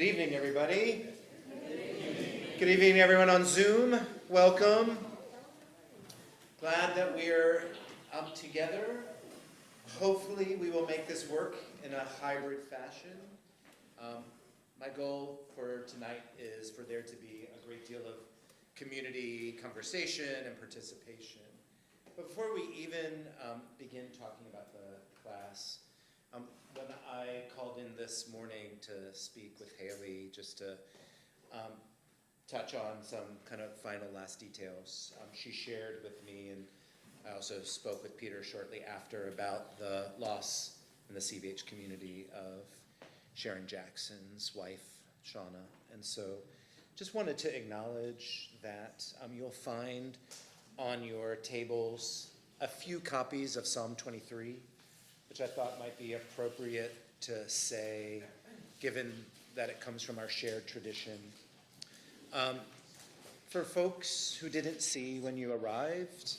Good evening, everybody. Good evening, everyone on Zoom. Welcome. Glad that we're up together. Hopefully, we will make this work in a hybrid fashion. My goal for tonight is for there to be a great deal of community conversation and participation. But before we even begin talking about the class, when I called in this morning to speak with Haley, just to touch on some kind of final last details, she shared with me, and I also spoke with Peter shortly after, about the loss in the CVH community of Sharon Jackson's wife, Shauna. And so just wanted to acknowledge that you'll find on your tables a few copies of Psalm 23, which I thought might be appropriate to say, given that it comes from our shared tradition. For folks who didn't see when you arrived,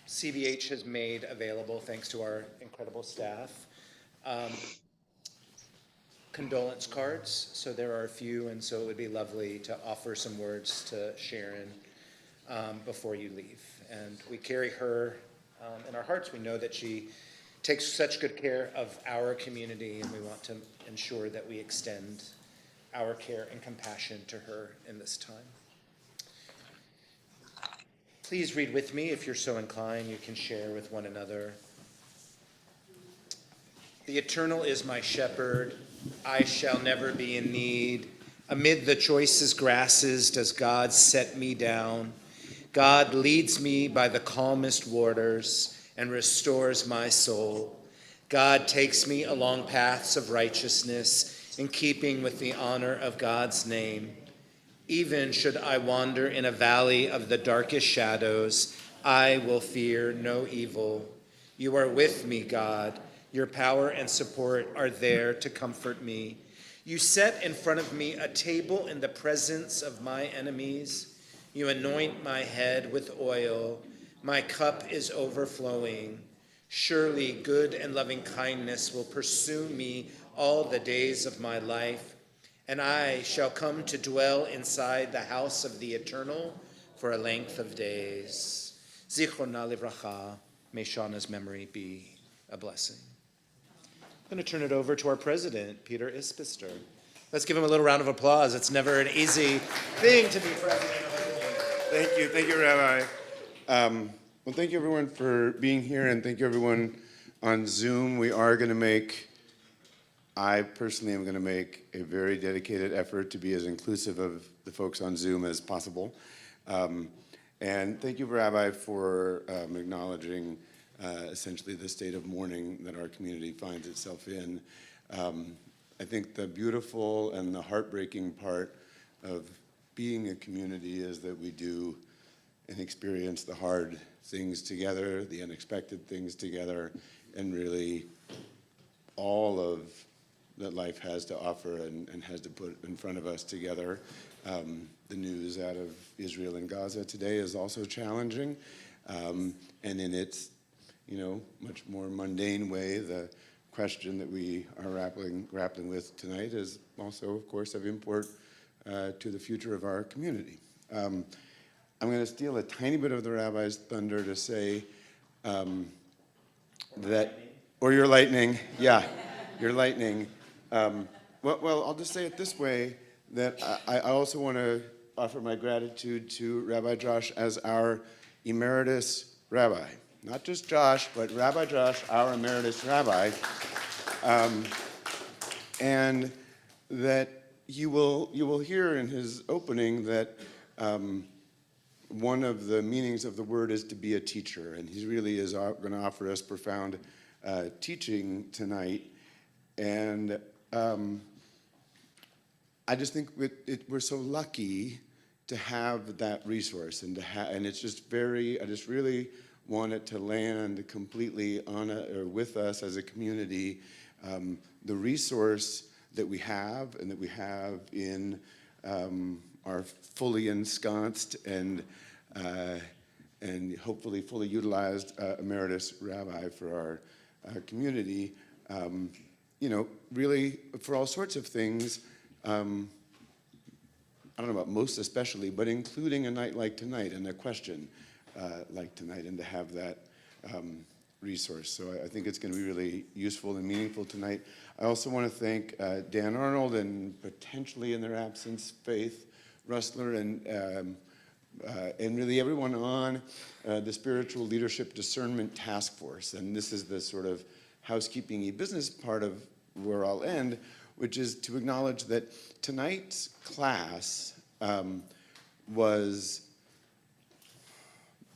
CVH has made available, thanks to our incredible staff, condolence cards. So there are a few, and so it would be lovely to offer some words to Sharon before you leave. And we carry her in our hearts. We know that she takes such good care of our community, and we want to ensure that we extend our care and compassion to her in this time. Please read with me if you're so inclined. You can share with one another. The Eternal is my shepherd, I shall never be in need. Amid the choicest grasses does God set me down. God leads me by the calmest waters and restores my soul. God takes me along paths of righteousness in keeping with the honor of God's name. Even should I wander in a valley of the darkest shadows, I will fear no evil. You are with me, God. Your power and support are there to comfort me. You set in front of me a table in the presence of my enemies. You anoint my head with oil. My cup is overflowing. Surely good and loving kindness will pursue me all the days of my life, and I shall come to dwell inside the house of the Eternal for a length of days. Zichrona livracha, may Shauna's memory be a blessing. I'm going to turn it over to our president, Peter Ispister. Let's give him a little round of applause. It's never an easy thing to be president of a community. Thank you, Rabbi. Well, thank you everyone for being here, and thank you everyone on Zoom. I personally am going to make a very dedicated effort to be as inclusive of the folks on Zoom as possible. And thank you, Rabbi, for acknowledging essentially the state of mourning that our community finds itself in. I think the beautiful and the heartbreaking part of being a community is that we do and experience the hard things together, the unexpected things together, and really all of that life has to offer and has to put in front of us together. The news out of Israel and Gaza today is also challenging, and in its much more mundane way, the question that we are grappling with tonight is also, of course, of import to the future of our community. I'm going to steal a tiny bit of the Rabbi's thunder to say that, or your lightning, yeah, your lightning. Well, I'll just say it this way, that I also want to offer my gratitude to Rabbi Josh as our emeritus rabbi. Not just Josh, but Rabbi Josh, our emeritus rabbi. And that you will hear in his opening that one of the meanings of the word is to be a teacher, and he really is going to offer us profound teaching tonight. And I just think we're so lucky to have that resource, and it's just I just really want it to land completely on or with us as a community. The resource that we have, and that we have in our fully ensconced and hopefully fully utilized emeritus rabbi for our community, really for all sorts of things, I don't know about most especially, but including a night like tonight and a question like tonight, and to have that resource. So I think it's going to be really useful and meaningful tonight. I also want to thank Dan Arnold and potentially in their absence, Faith Rustler, and really everyone on the Spiritual Leadership Discernment Task Force. And this is the sort of housekeeping-y business part of where I'll end, which is to acknowledge that tonight's class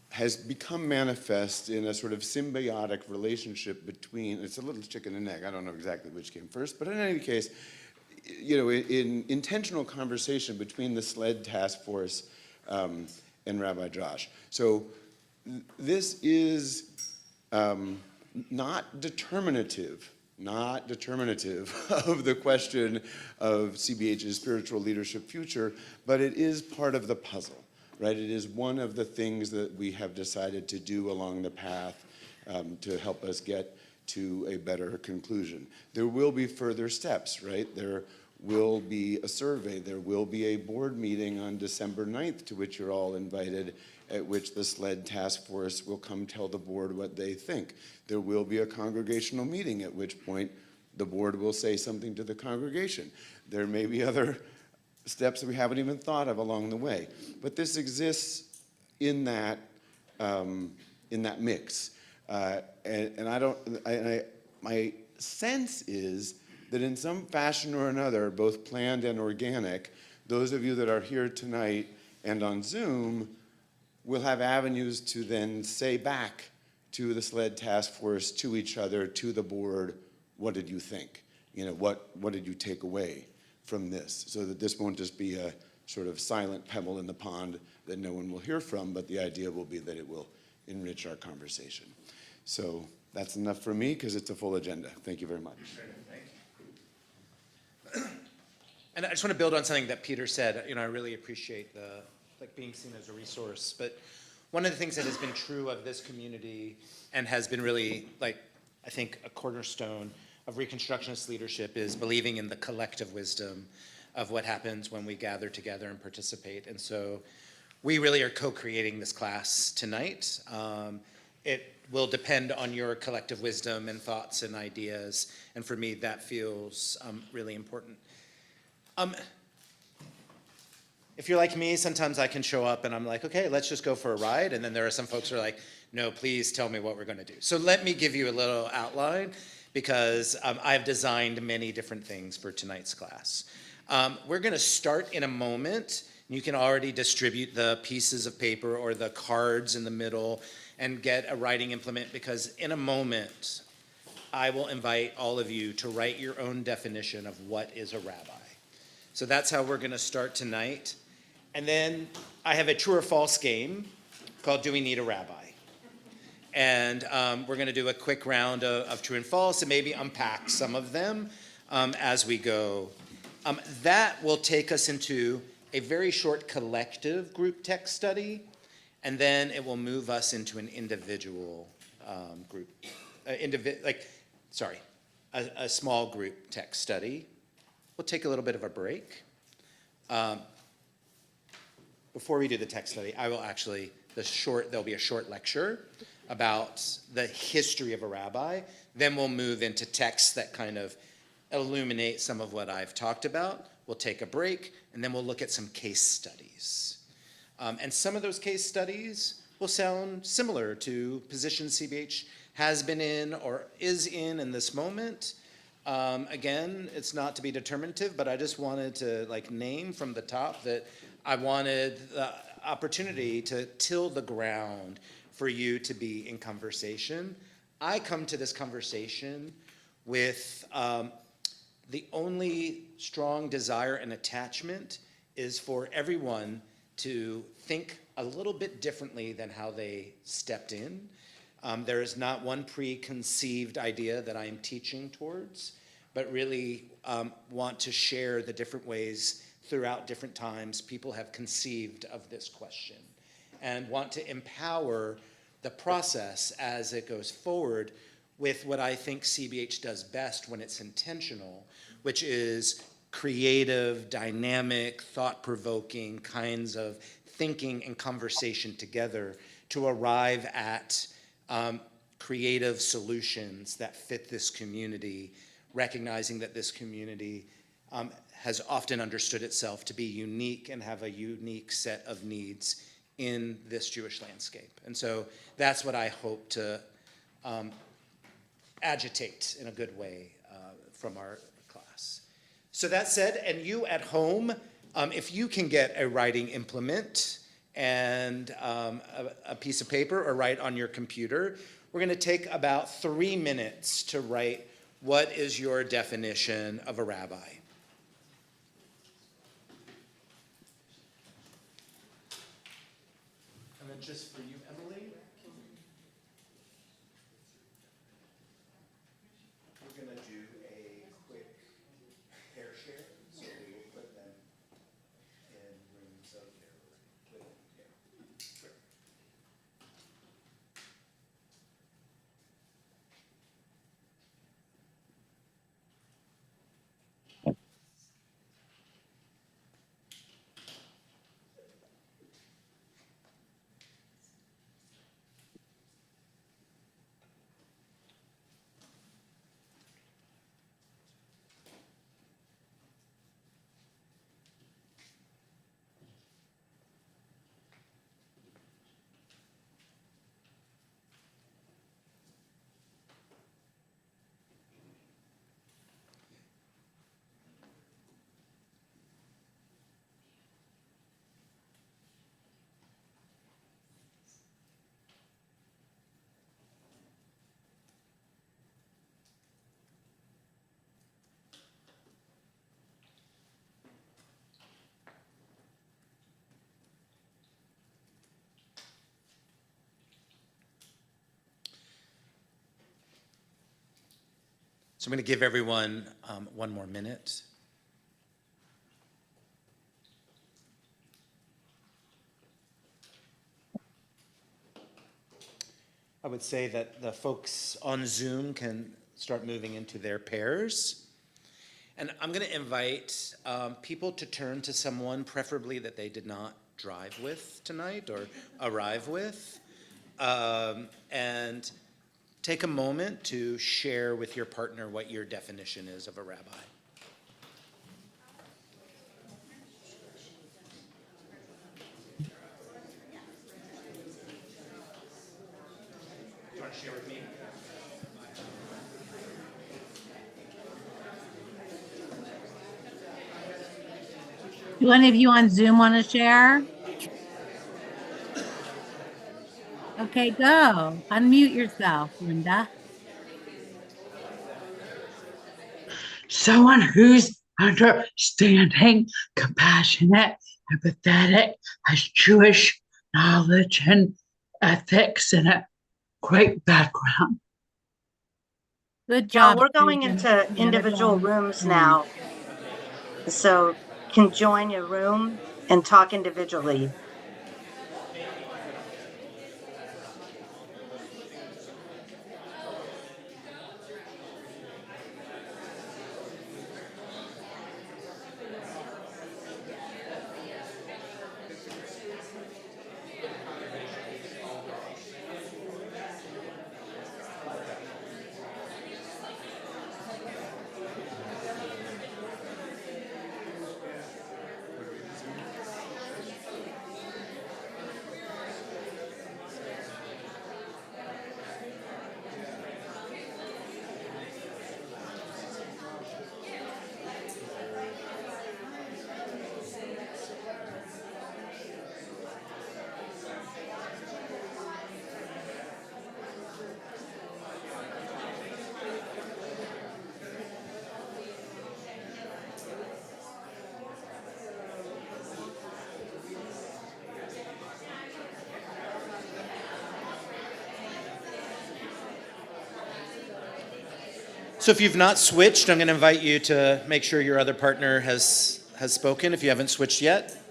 has become manifest in a sort of symbiotic relationship between, it's a little chicken and egg, I don't know exactly which came first, but in any case, you know, in intentional conversation between the SLED task force and Rabbi Josh. So this is not determinative of the question of CBH's spiritual leadership future, but it is part of the puzzle, right? It is one of the things that we have decided to do along the path to help us get to a better conclusion. There will be further steps, right? There will be a survey. There will be a board meeting on December 9th to which you're all invited, at which the SLED task force will come tell the board what they think. There will be a congregational meeting, at which point the board will say something to the congregation. There may be other steps that we haven't even thought of along the way. But this exists in that mix. My sense is that in some fashion or another, both planned and organic, those of you that are here tonight and on Zoom will have avenues to then say back to the SLED task force, to each other, to the board, what did you think? You know, what did you take away from this? So that this won't just be a sort of silent pebble in the pond that no one will hear from, but the idea will be that it will enrich our conversation. So that's enough for me because it's a full agenda. Thank you very much. And I just want to build on something that Peter said. You know, I really appreciate the being seen as a resource. But one of the things that has been true of this community and has been really, I think, a cornerstone of Reconstructionist leadership is believing in the collective wisdom of what happens when we gather together and participate. And so we really are co-creating this class tonight. It will depend on your collective wisdom and thoughts and ideas. And for me, that feels really important. If you're like me, sometimes I can show up and I'm like, okay, let's just go for a ride. And then there are some folks who are like, no, please tell me what we're going to do. So let me give you a little outline because I've designed many different things for tonight's class. We're going to start in a moment. You can already distribute the pieces of paper or the cards in the middle and get a writing implement because in a moment, I will invite all of you to write your own definition of what is a rabbi. So that's how we're going to start tonight. And then I have a true or false game called Do We Need a Rabbi? And we're going to do a quick round of true and false and maybe unpack some of them as we go. That will take us into a very short collective group text study, and then it will move us into an individual group, a small group text study. We'll take a little bit of a break. Before we do the text study, I will actually, there'll be a short lecture about the history of a rabbi. Then we'll move into texts that kind of illuminate some of what I've talked about. We'll take a break, and then we'll look at some case studies. And some of those case studies will sound similar to positions CBH has been in or is in this moment. Again, it's not to be determinative, but I just wanted to name from the top that I wanted the opportunity to till the ground for you to be in conversation. I come to this conversation with the only strong desire and attachment is for everyone to think a little bit differently than how they stepped in. There is not one preconceived idea that I am teaching towards, but really want to share the different ways throughout different times people have conceived of this question and want to empower the process as it goes forward with what I think CBH does best when it's intentional, which is creative, dynamic, thought-provoking kinds of thinking and conversation together to arrive at creative solutions that fit this community, recognizing that this community has often understood itself to be unique and have a unique set of needs in this Jewish landscape. And so that's what I hope to agitate in a good way from our class. So that said, and you at home, if you can get a writing implement and a piece of paper or write on your computer, we're going to take about 3 minutes to write what is your definition of a rabbi. And then just for you, Emily, we're going to do a quick pair share, so we will put them in rooms of their living. Sure. So I'm going to give everyone one more minute. I would say that the folks on Zoom can start moving into their pairs. And I'm going to invite people to turn to someone, preferably that they did not drive with tonight or arrive with, and take a moment to share with your partner what your definition is of a rabbi. Do you want to share with me? Do any of you on Zoom want to share? Okay, go. Unmute yourself, Linda. Someone who's understanding, compassionate, empathetic, has Jewish knowledge and ethics and a great background. Good job. We're going Susan. into Another individual bonus rooms point. now. So can join your room and talk individually. So if you've not switched, I'm going to invite you to make sure your other partner has spoken if you haven't switched yet.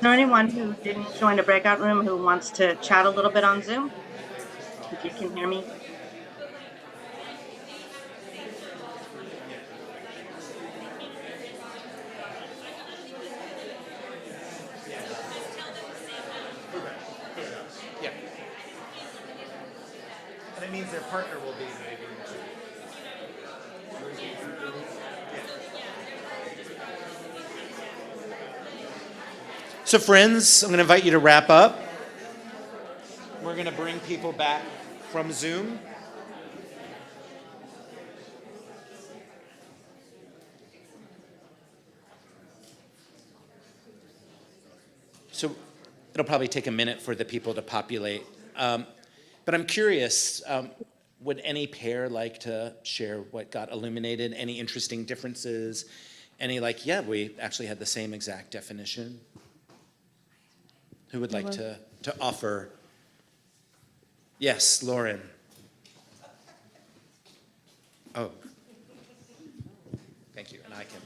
there anyone who didn't join a breakout room who wants to chat a little bit on Zoom? If you can hear me. Yeah. And it means their partner will be maybe. So friends, I'm going to invite you to wrap up. We're going to bring people back from Zoom. So it'll probably take a minute for the people to populate. But I'm curious, would any pair like to share what got illuminated? Any interesting differences? Any yeah, we actually had the same exact definition? Who would like to offer? Yes, Lauren. Oh. Thank you, and I can.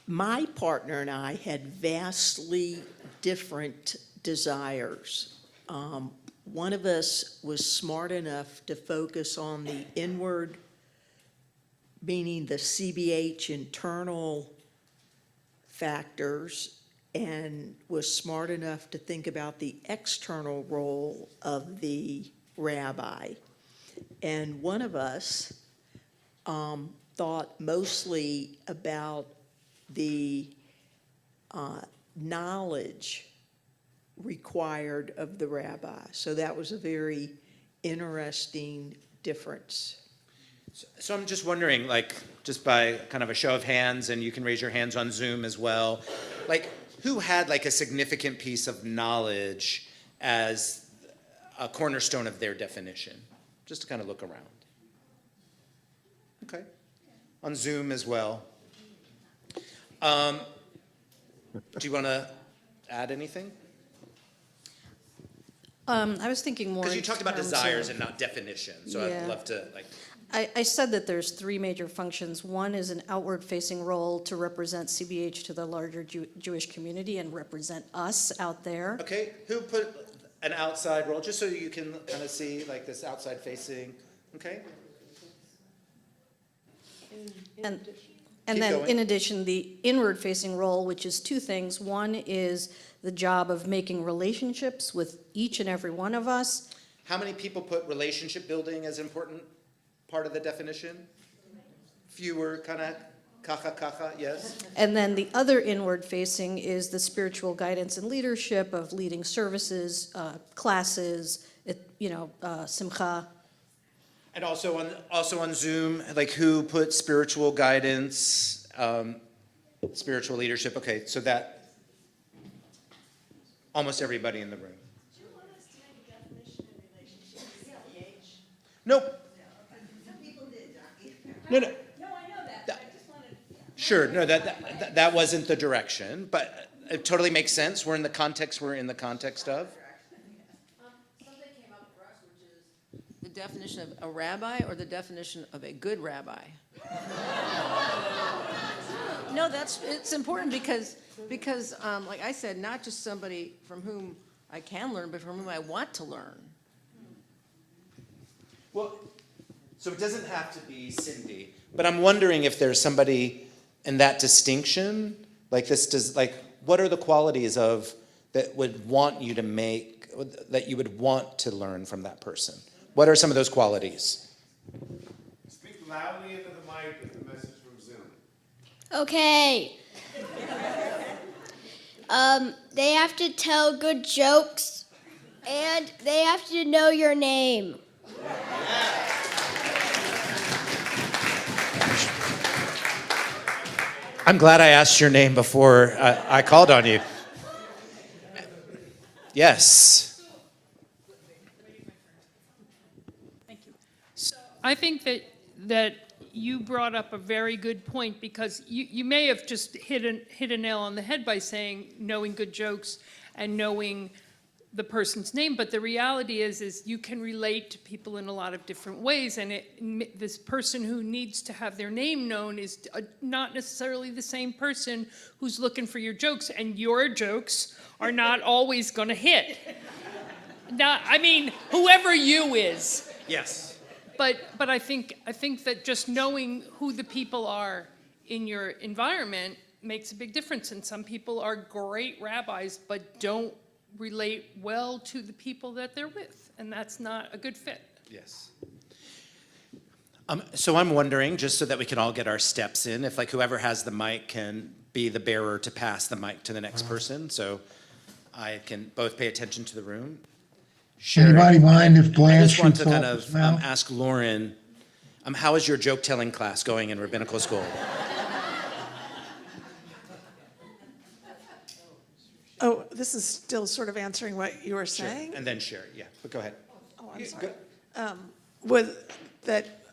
My partner and I had vastly different desires. One of us was smart enough to focus on the inward, meaning the CBH internal factors, and was smart enough to think about the external role of the rabbi. And one of us thought mostly about the knowledge required of the rabbi. So that was a very interesting difference. So I'm just wondering, just by kind of a show of hands, and you can raise your hands on Zoom as well, who had a significant piece of knowledge as a cornerstone of their definition? Just to kind of look around. Okay. On Zoom as well. Do you want to add anything? I was thinking more. Because you in talked about terms desires of- and not definitions, so Yeah. I'd love to I said that there's three major functions. One is an outward-facing role to represent CBH to the larger Jewish community and represent us out there. Okay, who put an outside role, just so you can kind of see this outside facing, okay? And Keep then, going. in addition, the inward-facing role, which is two things. One is the job of making relationships with each and every one of us. How many people put relationship building as important part of the definition? Fewer, kind of, kacha, yes? And then the other inward-facing is the spiritual guidance and leadership of leading services, classes, simcha. And also on Zoom, who put spiritual guidance, spiritual leadership? Okay, so that, almost everybody in the room. Do you want us to make a definition in relationship to CBH? Nope. Some people did, Jackie. No. No, I know that, but I just wanted. Sure, no, that wasn't the direction, but it totally makes sense. We're in the context of. Something came up for us, which is the definition of a rabbi or the definition of a good rabbi. No, it's important because like I said, not just somebody from whom I can learn, but from whom I want to learn. Well, so it doesn't have to be Cindy, but I'm wondering if there's somebody in that distinction, what are the qualities of that would want you to make, that you would want to learn from that person? What are some of those qualities? Speak loudly into the mic with the message from Zoom. Okay. They have to tell good jokes, and they have to know your name. I'm glad I asked your name before I called on you. Yes. Thank you. So I think that you brought up a very good point, because you may have just hit a nail on the head by saying knowing good jokes and knowing the person's name, but the reality is you can relate to people in a lot of different ways, and this person who needs to have their name known is not necessarily the same person who's looking for your jokes, and your jokes are not always going to hit. Now, I mean, whoever you is. Yes. But I think that just knowing who the people are in your environment makes a big difference. And some people are great rabbis, but don't relate well to the people that they're with, and that's not a good fit. Yes. So I'm wondering, just so that we can all get our steps in, if like whoever has the mic can be the bearer to pass the mic to the next person, so I can both pay attention to the room. Sherry, Anybody mind if I Blanche just want to shoots kind off of his mouth? ask Lauren, how is your joke-telling class going in rabbinical school? Oh, this is still sort of answering what you were Sure. saying? And then Sherry, yeah, but go ahead. Oh, I'm Yeah, sorry. go- With that,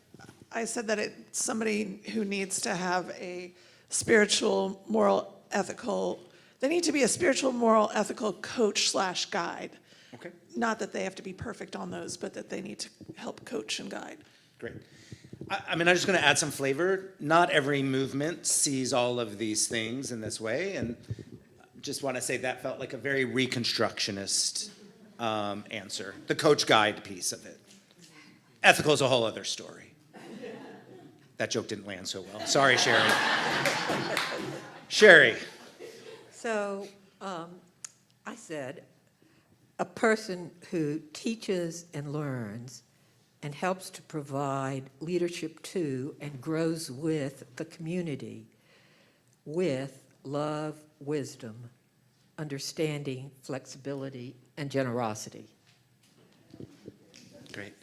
I said that it's somebody who needs to have a spiritual, moral, ethical, they need to be a spiritual, moral, ethical coach / guide. Okay, Not that they have to be perfect on those, but that they need to help coach and guide. great. I'm just going to add some flavor. Not every movement sees all of these things in this way, and just want to say that felt like a very reconstructionist answer. The coach guide piece of it. Ethical is a whole other story. That joke didn't land so well. Sorry, Sherry. Sherry. So I said, a person who teaches and learns and helps to provide leadership to and grows with the community with love, wisdom, understanding, flexibility, and generosity. Great.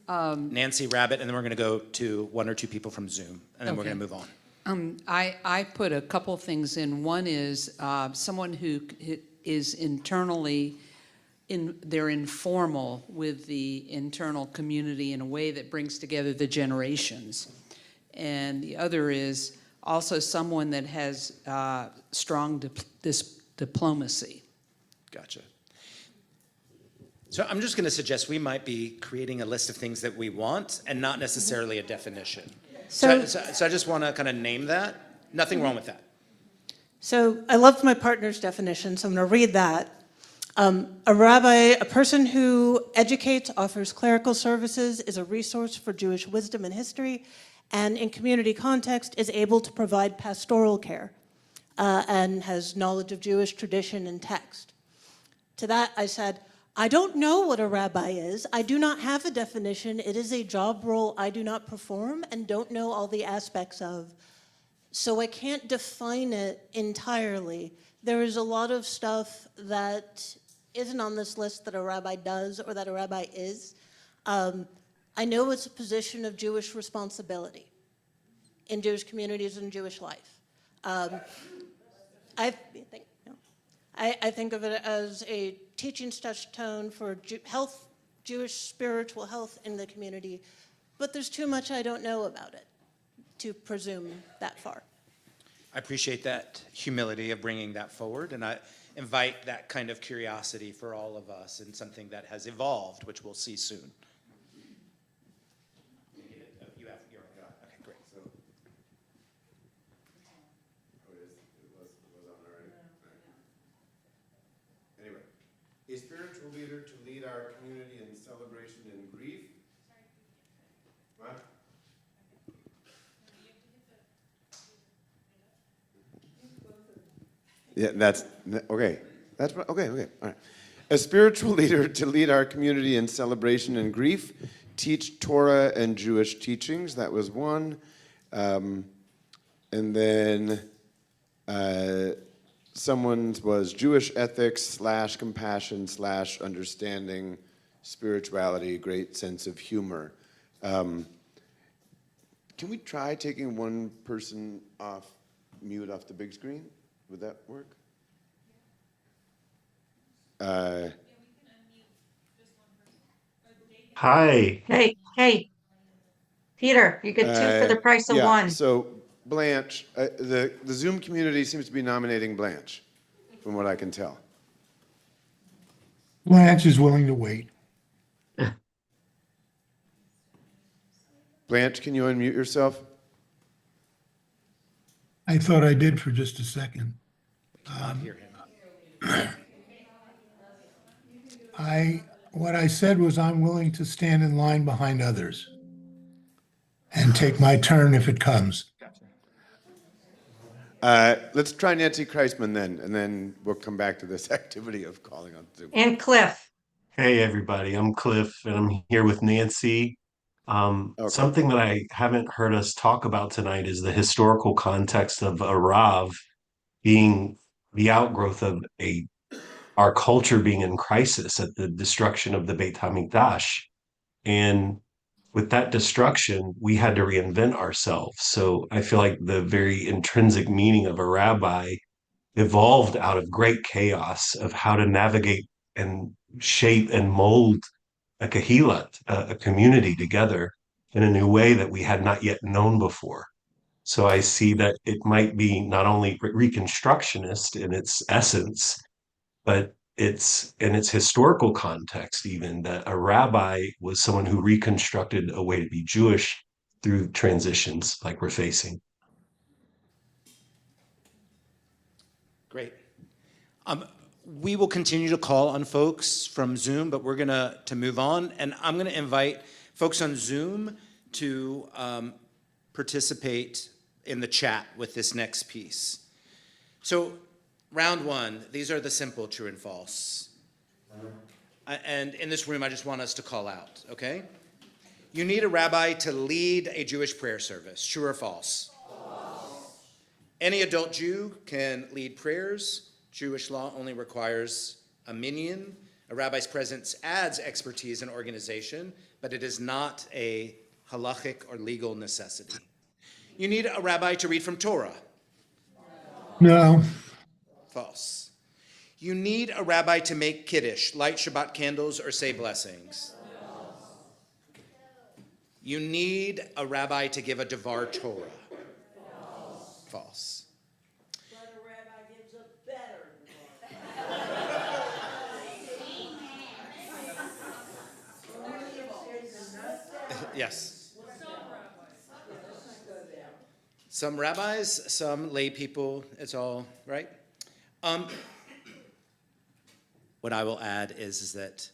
Nancy Rabbit, and then we're going to go to one or two people from Zoom, and then we're going to move on. I put a couple things in. One is someone who is internally, they're informal with the internal community in a way that brings together the generations. And the other is also someone that has strong diplomacy. Gotcha. So I'm just going to suggest we might be creating a list of things that we want and not necessarily a definition. So I just want to kind of name that. Nothing wrong with that. So I loved my partner's definition, so I'm going to read that. A rabbi, a person who educates, offers clerical services, is a resource for Jewish wisdom and history, and in community context is able to provide pastoral care and has knowledge of Jewish tradition and text. To that I said, I don't know what a rabbi is. I do not have a definition. It is a job role I do not perform and don't know all the aspects of. So I can't define it entirely. There is a lot of stuff that isn't on this list that a rabbi does or that a rabbi is. I know it's a position of Jewish responsibility in Jewish communities and Jewish life. I think of it as a teaching touchstone for health, Jewish spiritual health in the community, but there's too much I don't know about it to presume that far. I appreciate that humility of bringing that forward, and I invite that kind of curiosity for all of us in something that has evolved, which we'll see soon. Okay, great. Anyway, a spiritual leader to lead our community in celebration and grief. What? Yeah, that's okay. That's okay. Okay, all right. A spiritual leader to lead our community in celebration and grief, teach Torah and Jewish teachings. That was one, and then someone's was Jewish ethics / compassion / understanding, spirituality, great sense of humor. Can we try taking one person off mute off the big screen? Would that work? Hi. Hey, Peter, you get two for the price of yeah, one. So Blanche, the Zoom community seems to be nominating Blanche, from what I can tell. Blanche is willing to wait. Blanche, can you unmute yourself? I thought I did for just a second. Cannot hear him. What I said was I'm willing to stand in line behind others and take my turn if it comes. Let's try Nancy Kreisman then, and then we'll come back to this activity of calling on Zoom. And Cliff. Hey, everybody. I'm Cliff, and I'm here with Nancy. Something that I haven't heard us talk about tonight is the historical context of a Rav being the outgrowth of our culture being in crisis at the destruction of the Beit HaMikdash. And with that destruction, we had to reinvent ourselves. So I feel like the very intrinsic meaning of a rabbi evolved out of great chaos of how to navigate and shape and mold a kahilat, a community together in a new way that we had not yet known before. So I see that it might be not only reconstructionist in its essence, but it's in its historical context, even that a rabbi was someone who reconstructed a way to be Jewish through transitions like we're facing. Great. We will continue to call on folks from Zoom, but we're going to move on. And I'm going to invite folks on Zoom to participate in the chat with this next piece. So round one, these are the simple true and false. And in this room, I just want us to call out, okay? You need a rabbi to lead a Jewish prayer service, true or false? False. Any adult Jew can lead prayers. Jewish law only requires a minyan. A rabbi's presence adds expertise and organization, but it is not a halachic or legal necessity. You need a rabbi to read from Torah. No. False. You need a rabbi to make kiddush, light Shabbat candles, or say blessings. You need a rabbi to give a devar Torah. False. But a rabbi gives a better Yes. Some rabbis, some lay people, it's all right. What I will add is that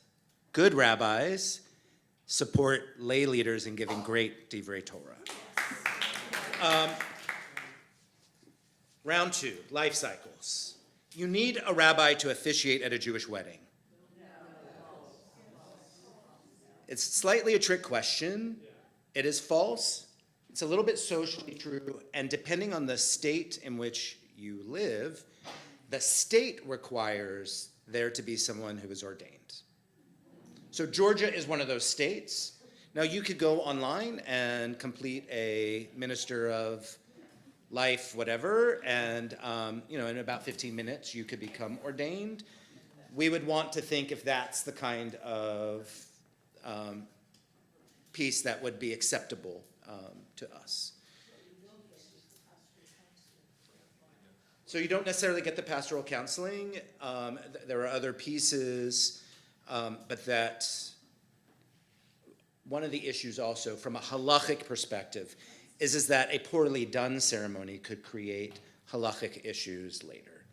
good rabbis support lay leaders in giving great divrei Torah. Round two, life cycles. You need a rabbi to officiate at a Jewish wedding. It's slightly a trick question. It is false. It's a little bit socially true, and depending on the state in which you live, the state requires there to be someone who is ordained. So Georgia is one of those states. Now you could go online and complete a minister of life, whatever, and in about 15 minutes you could become ordained. We would want to think if that's the kind of piece that would be acceptable to us. So you don't necessarily get the pastoral counseling. There are other pieces, but that one of the issues also from a halachic perspective is that a poorly done ceremony could create halachic issues later.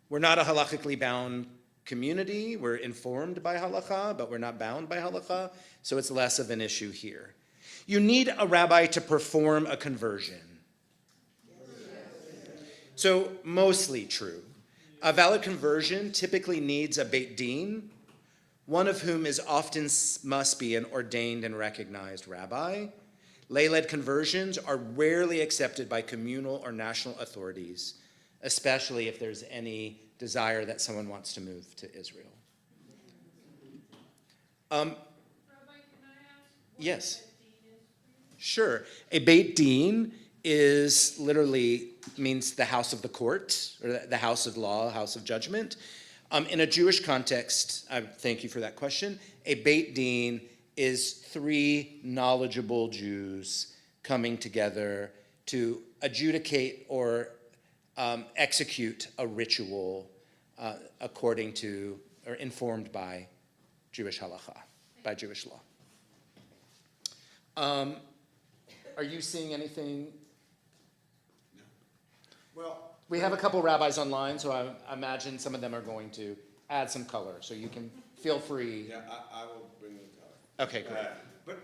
We're not a halachically bound community. We're informed by halakha, but we're not bound by halakha, so it's less of an issue here. You need a rabbi to perform a conversion. So mostly true. A valid conversion typically needs a beit din, one of whom is often must be an ordained and recognized rabbi. Lay-led conversions are rarely accepted by communal or national authorities, especially if there's any desire that someone wants to move to Israel. Rabbi, can I ask? Yes. Sure. A beit din is literally means the house of the court, or the house of law, house of judgment. In a Jewish context, I thank you for that question, a beit din is three knowledgeable Jews coming together to adjudicate or execute a ritual according to or informed by Jewish halacha, by Jewish law. Are you seeing anything? Well, we have a couple rabbis online, so I imagine some of them are going to add some color, so you can feel free. Yeah, I will bring the color. Okay, great. But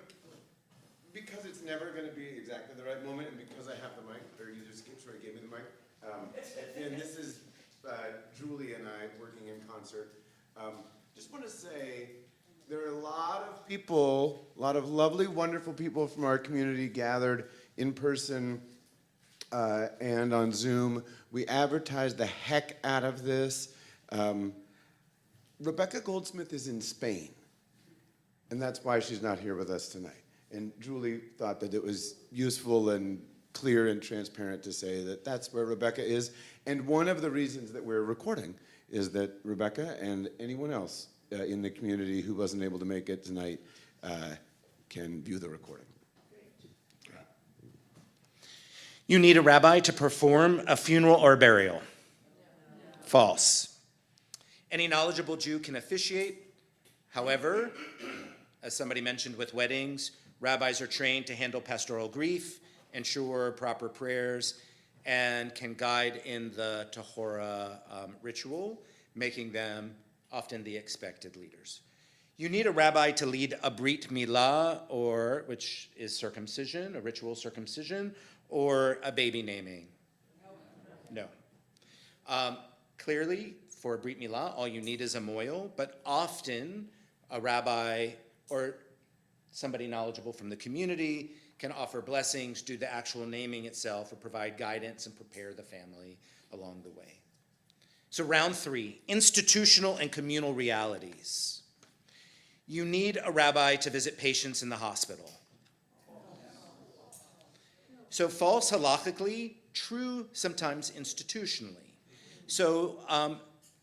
because it's never going to be exactly the right moment, and because I have the mic, or you just sort of gave me the mic, and this is Julie and I working in concert, just want to say there are a lot of people, a lot of lovely, wonderful people from our community gathered in person and on Zoom. We advertised the heck out of this. Rebecca Goldsmith is in Spain, and that's why she's not here with us tonight. And Julie thought that it was useful and clear and transparent to say that that's where Rebecca is. And one of the reasons that we're recording is that Rebecca and anyone else in the community who wasn't able to make it tonight can view the recording. You need a rabbi to perform a funeral or burial. False. Any knowledgeable Jew can officiate. However, as somebody mentioned with weddings, rabbis are trained to handle pastoral grief, ensure proper prayers, and can guide in the Tahora ritual, making them often the expected leaders. You need a rabbi to lead a brit milah, which is circumcision, a ritual circumcision, or a baby naming. No. Clearly, for a brit milah, all you need is a moil, but often a rabbi or somebody knowledgeable from the community can offer blessings, do the actual naming itself, or provide guidance and prepare the family along the way. So round 3, institutional and communal realities. You need a rabbi to visit patients in the hospital. So false halachically, true sometimes institutionally. So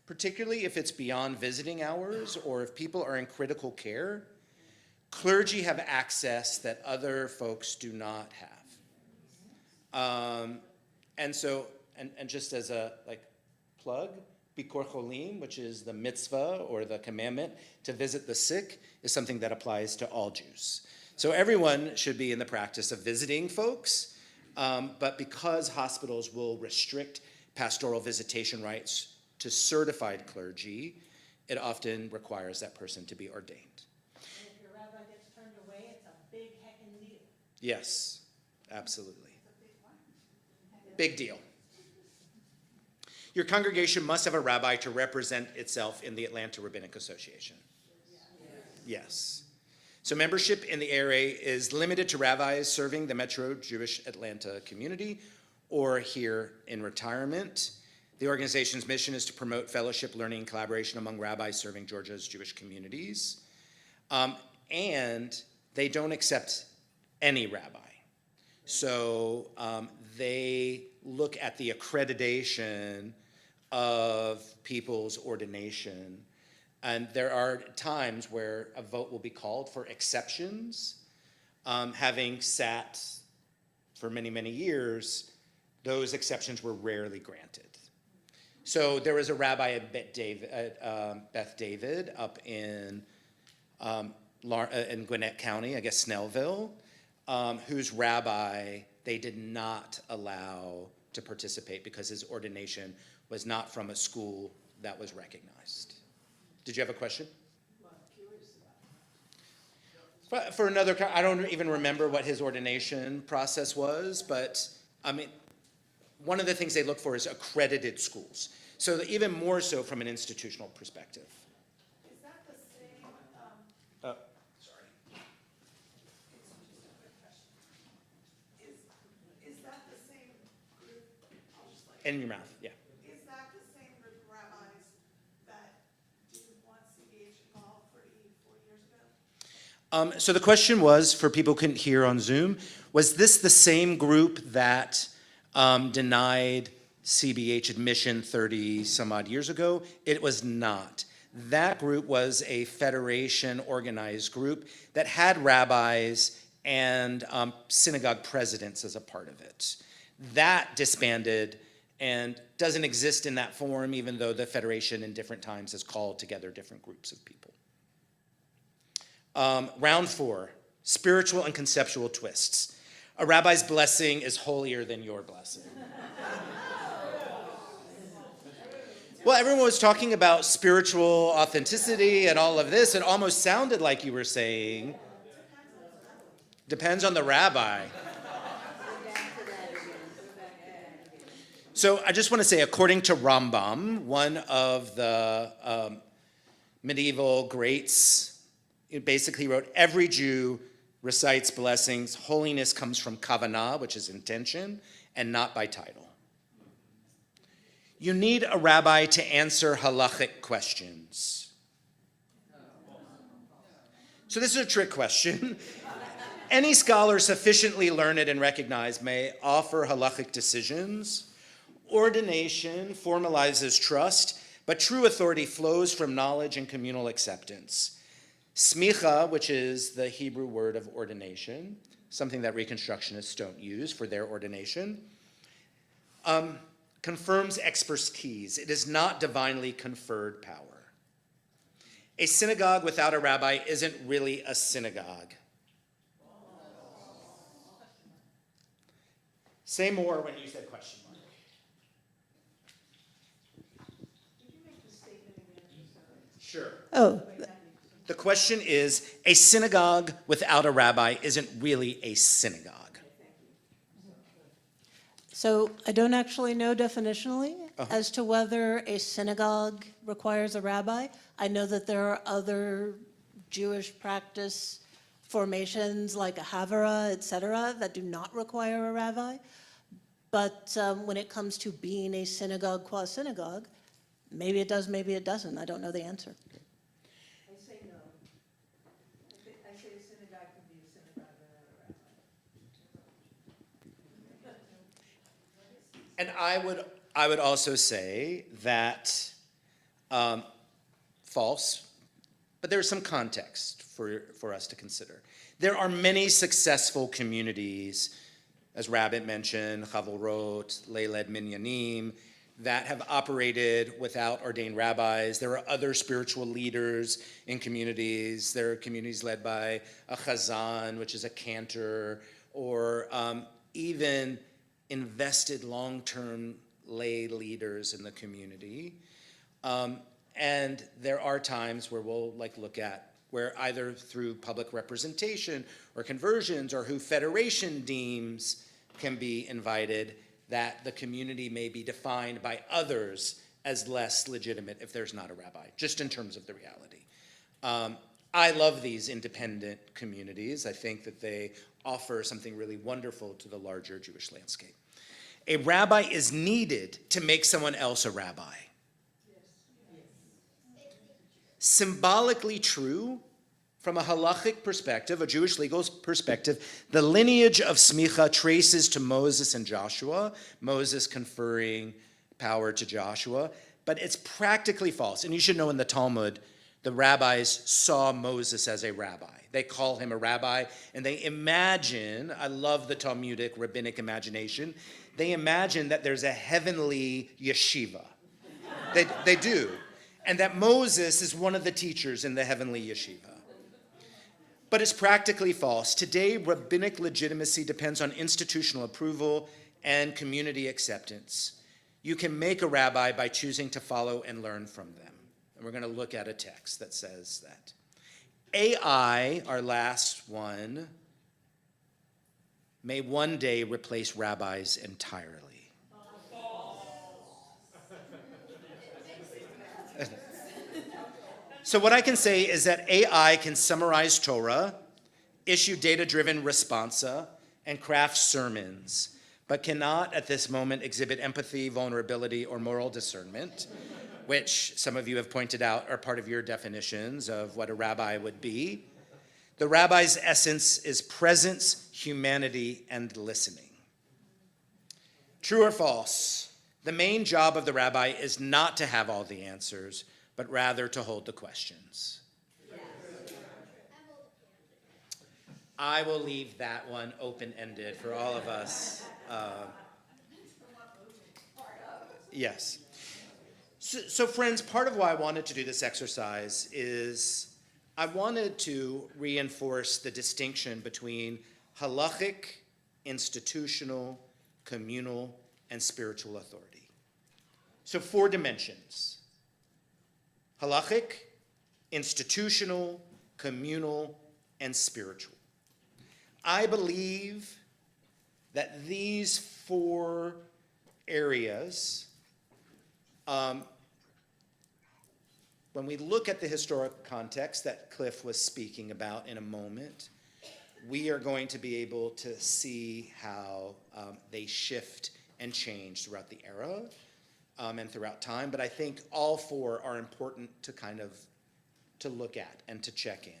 particularly if it's beyond visiting hours or if people are in critical care, clergy have access that other folks do not have. And so, and just as a plug, Bikor Cholim, which is the mitzvah or the commandment to visit the sick, is something that applies to all Jews. So everyone should be in the practice of visiting folks, but because hospitals will restrict pastoral visitation rights to certified clergy, it often requires that person to be ordained. And if your rabbi gets turned away, it's a big heckin' deal. Yes, absolutely. Big deal. Your congregation must have a rabbi to represent itself in the Atlanta Rabbinic Association. Yes. So membership in the ARA is limited to rabbis serving the Metro Jewish Atlanta community or here in retirement. The organization's mission is to promote fellowship, learning, and collaboration among rabbis serving Georgia's Jewish communities. And they don't accept any rabbi. So they look at the accreditation of people's ordination. And there are times where a vote will be called for exceptions. Having sat for many, many years, those exceptions were rarely granted. So there was a rabbi at Beth David up in Gwinnett County, I guess Snellville, whose rabbi they did not allow to participate because his ordination was not from a school that was recognized. Did you have a question? For another, I don't even remember what his ordination process was, but I mean, one of the things they look for is accredited schools. So even more so from an institutional perspective. Is that the same? Sorry. Is that the same group? In your mouth, yeah. Is that the same group of rabbis that didn't want CBH involved 34 years ago? So the question was, for people who couldn't hear on Zoom, was this the same group that denied CBH admission 30 some odd years ago? It was not. That group was a federation organized group that had rabbis and synagogue presidents as a part of it. That disbanded and doesn't exist in that form, even though the federation in different times has called together different groups of people. Round 4, spiritual and conceptual twists. A rabbi's blessing is holier than your blessing. Well, everyone was talking about spiritual authenticity and all of this. It almost sounded like you were saying, depends on the rabbi. So I just want to say, according to Rambam, one of the medieval greats, it basically wrote, every Jew recites blessings. Holiness comes from kavanah, which is intention, and not by title. You need a rabbi to answer halachic questions. So this is a trick question. Any scholar sufficiently learned and recognized may offer halachic decisions. Ordination formalizes trust, but true authority flows from knowledge and communal acceptance. Smicha, which is the Hebrew word of ordination, something that Reconstructionists don't use for their ordination, confirms expertise. It is not divinely conferred power. A synagogue without a rabbi isn't really a synagogue. Say more when you said question mark. Sure. Oh. The question is, a synagogue without a rabbi isn't really a synagogue. So I don't actually know definitionally as to whether a synagogue requires a rabbi. I know that there are other Jewish practice formations like a havara, et cetera, that do not require a rabbi. But when it comes to being a synagogue qua synagogue, maybe it does, maybe it doesn't. I don't know the answer. I say no. I say a synagogue can be a synagogue without a rabbi. And I would also say that false, but there's some context for us to consider. There are many successful communities, as Rabbi mentioned, Chavorot, Leiled Minyanim, that have operated without ordained rabbis. There are other spiritual leaders in communities. There are communities led by a chazan, which is a cantor, or even invested long-term lay leaders in the community. And there are times where we'll look at where either through public representation or conversions or who federation deems can be invited, that the community may be defined by others as less legitimate if there's not a rabbi, just in terms of the reality. I love these independent communities. I think that they offer something really wonderful to the larger Jewish landscape. A rabbi is needed to make someone else a rabbi. Symbolically true, from a halachic perspective, a Jewish legal perspective, the lineage of smicha traces to Moses and Joshua, Moses conferring power to Joshua, but it's practically false. And you should know in the Talmud, the rabbis saw Moses as a rabbi. They call him a rabbi, and they imagine, I love the Talmudic rabbinic imagination, they imagine that there's a heavenly yeshiva. They do. And that Moses is one of the teachers in the heavenly yeshiva. But it's practically false. Today, rabbinic legitimacy depends on institutional approval and community acceptance. You can make a rabbi by choosing to follow and learn from them. And we're going to look at a text that says that. AI, our last one, may one day replace rabbis entirely. So what I can say is that AI can summarize Torah, issue data-driven responsa, and craft sermons, but cannot at this moment exhibit empathy, vulnerability, or moral discernment, which some of you have pointed out are part of your definitions of what a rabbi would be. The rabbi's essence is presence, humanity, and listening. True or false? The main job of the rabbi is not to have all the answers, but rather to hold the questions. Yes. I will leave that one open-ended for all of us. Yes. So friends, part of why I wanted to do this exercise is I wanted to reinforce the distinction between halachic, institutional, communal, and spiritual authority. So 4 dimensions: halachic, institutional, communal, and spiritual. I believe that these 4 areas, when we look at the historic context that Cliff was speaking about in a moment, we are going to be able to see how they shift and change throughout the era and throughout time. But I think all 4 are important to to look at and to check in.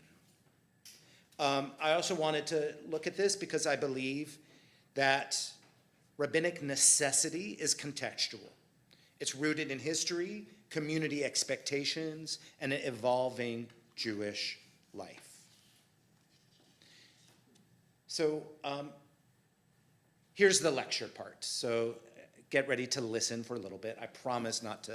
I also wanted to look at this because I believe that rabbinic necessity is contextual. It's rooted in history, community expectations, and an evolving Jewish life. So here's the lecture part. So get ready to listen for a little bit. I promise not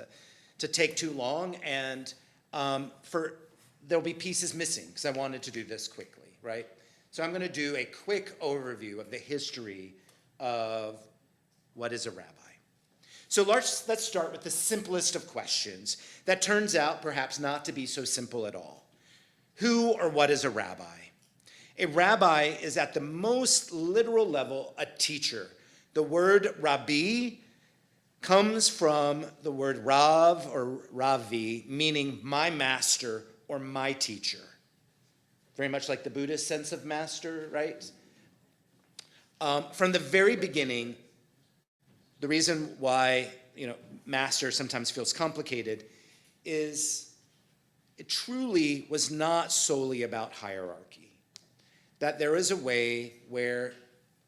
to take too long, and there'll be pieces missing because I wanted to do this quickly, right? So I'm going to do a quick overview of the history of what is a rabbi. So let's start with the simplest of questions that turns out perhaps not to be so simple at all. Who or what is a rabbi? A rabbi is at the most literal level a teacher. The word rabbi comes from the word rav or ravi, meaning my master or my teacher. Very much like the Buddhist sense of master, right? From the very beginning, the reason why master sometimes feels complicated is it truly was not solely about hierarchy. That there is a way where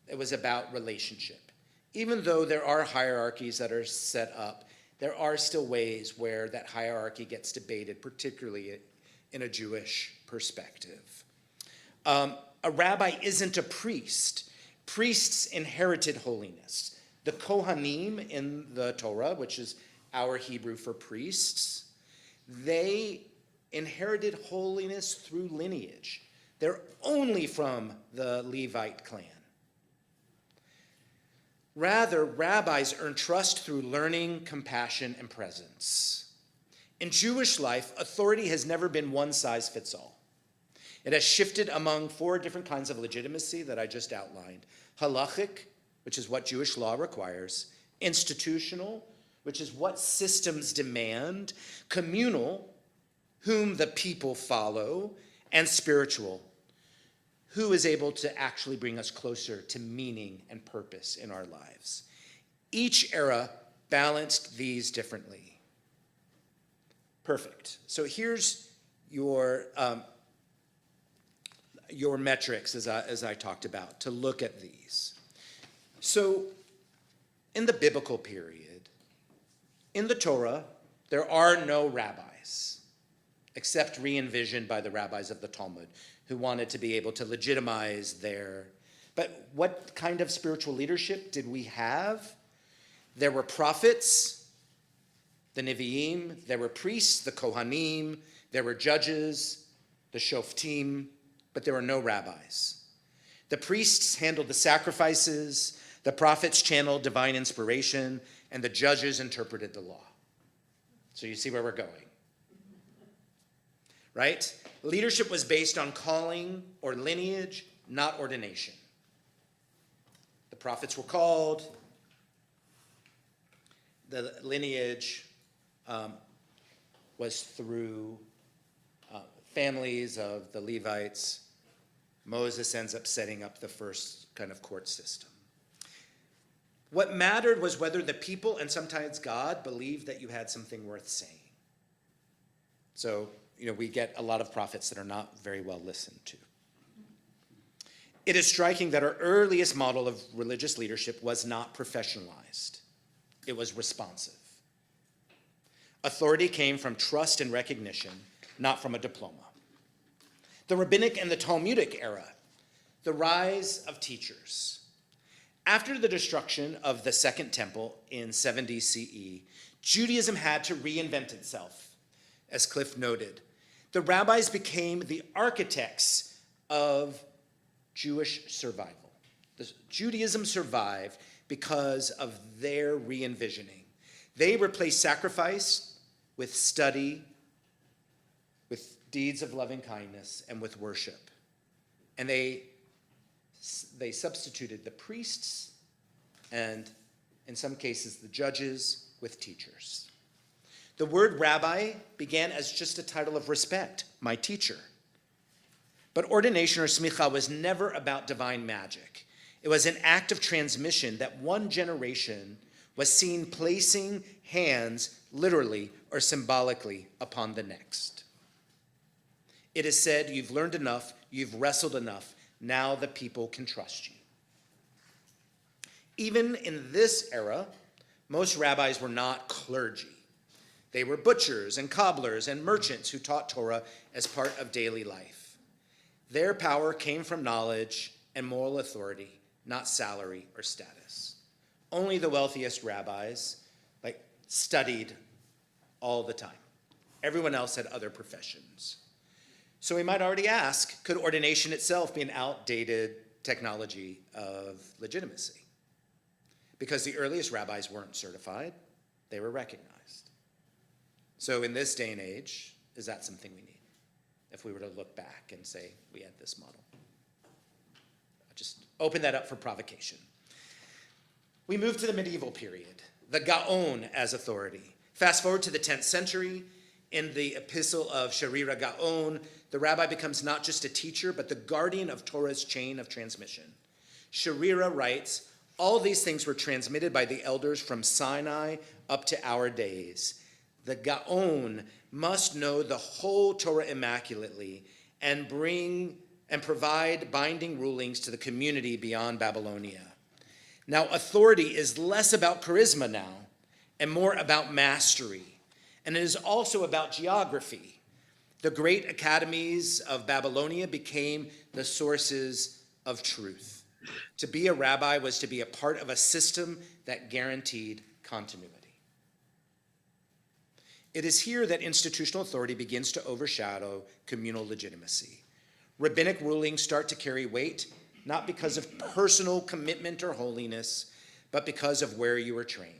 it was about relationship. Even though there are hierarchies that are set up, there are still ways where that hierarchy gets debated, particularly in a Jewish perspective. A rabbi isn't a priest. Priests inherited holiness. The Kohanim in the Torah, which is our Hebrew for priests, they inherited holiness through lineage. They're only from the Levite clan. Rather, rabbis earn trust through learning, compassion, and presence. In Jewish life, authority has never been one size fits all. It has shifted among 4 different kinds of legitimacy that I just outlined. Halachic, which is what Jewish law requires. Institutional, which is what systems demand. Communal, whom the people follow. And spiritual, who is able to actually bring us closer to meaning and purpose in our lives. Each era balanced these differently. Perfect. So here's your metrics as I talked about to look at these. So in the biblical period, in the Torah, there are no rabbis, except re-envisioned by the rabbis of the Talmud, who wanted to be able to legitimize their. But what kind of spiritual leadership did we have? There were prophets, the Nevi'im, there were priests, the Kohanim, there were judges, the Shoftim, but there were no rabbis. The priests handled the sacrifices, the prophets channeled divine inspiration, and the judges interpreted the law. So you see where we're going, right? Leadership was based on calling or lineage, not ordination. The prophets were called. The lineage was through families of the Levites. Moses ends up setting up the first kind of court system. What mattered was whether the people and sometimes God believed that you had something worth saying. So, we get a lot of prophets that are not very well listened to. It is striking that our earliest model of religious leadership was not professionalized. It was responsive. Authority came from trust and recognition, not from a diploma. The rabbinic and the Talmudic era, the rise of teachers. After the destruction of the Second Temple in 70 CE, Judaism had to reinvent itself, as Cliff noted. The rabbis became the architects of Jewish survival. Judaism survived because of their re-envisioning. They replaced sacrifice with study, with deeds of loving kindness, and with worship. And they substituted the priests and, in some cases, the judges with teachers. The word rabbi began as just a title of respect, my teacher. But ordination or smicha was never about divine magic. It was an act of transmission that one generation was seen placing hands literally or symbolically upon the next. It is said, you've learned enough, you've wrestled enough, now the people can trust you. Even in this era, most rabbis were not clergy. They were butchers and cobblers and merchants who taught Torah as part of daily life. Their power came from knowledge and moral authority, not salary or status. Only the wealthiest rabbis studied all the time. Everyone else had other professions. So we might already ask, could ordination itself be an outdated technology of legitimacy? Because the earliest rabbis weren't certified, they were recognized. So in this day and age, is that something we need? If we were to look back and say we had this model. I'll just open that up for provocation. We move to the medieval period, the Gaon as authority. Fast forward to the 10th century, in the epistle of Sharira Gaon, the rabbi becomes not just a teacher, but the guardian of Torah's chain of transmission. Sharira writes, all these things were transmitted by the elders from Sinai up to our days. The Gaon must know the whole Torah immaculately and provide binding rulings to the community beyond Babylonia. Now, authority is less about charisma now and more about mastery. And it is also about geography. The great academies of Babylonia became the sources of truth. To be a rabbi was to be a part of a system that guaranteed continuity. It is here that institutional authority begins to overshadow communal legitimacy. Rabbinic rulings start to carry weight, not because of personal commitment or holiness, but because of where you were trained.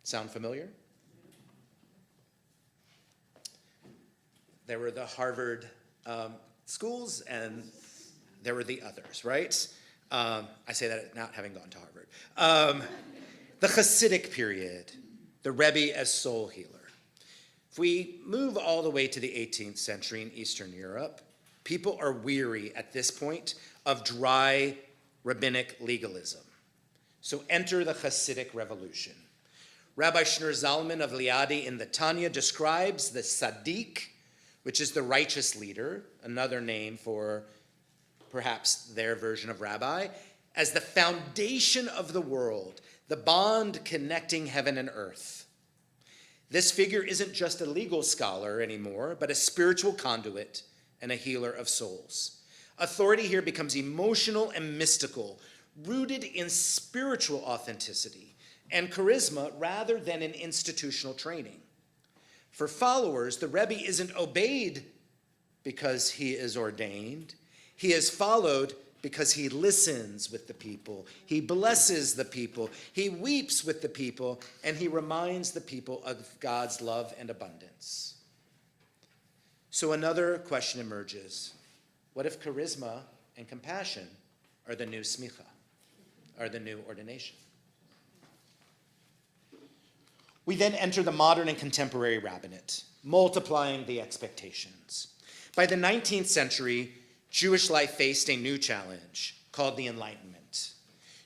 Sound familiar? There were the Harvard schools, and there were the others, right? I say that not having gone to Harvard. The Hasidic period, the Rebbe as soul healer. If we move all the way to the 18th century in Eastern Europe, people are weary at this point of dry rabbinic legalism. So enter the Hasidic revolution. Rabbi Shneur Zalman of Liadi in the Tanya describes the Tzaddik, which is the righteous leader, another name for perhaps their version of rabbi, as the foundation of the world, the bond connecting heaven and earth. This figure isn't just a legal scholar anymore, but a spiritual conduit and a healer of souls. Authority here becomes emotional and mystical, rooted in spiritual authenticity and charisma rather than in institutional training. For followers, the Rebbe isn't obeyed because he is ordained. He is followed because he listens with the people. He blesses the people. He weeps with the people, and he reminds the people of God's love and abundance. So another question emerges. What if charisma and compassion are the new smicha, are the new ordination? We then enter the modern and contemporary rabbinate, multiplying the expectations. By the 19th century, Jewish life faced a new challenge called the Enlightenment.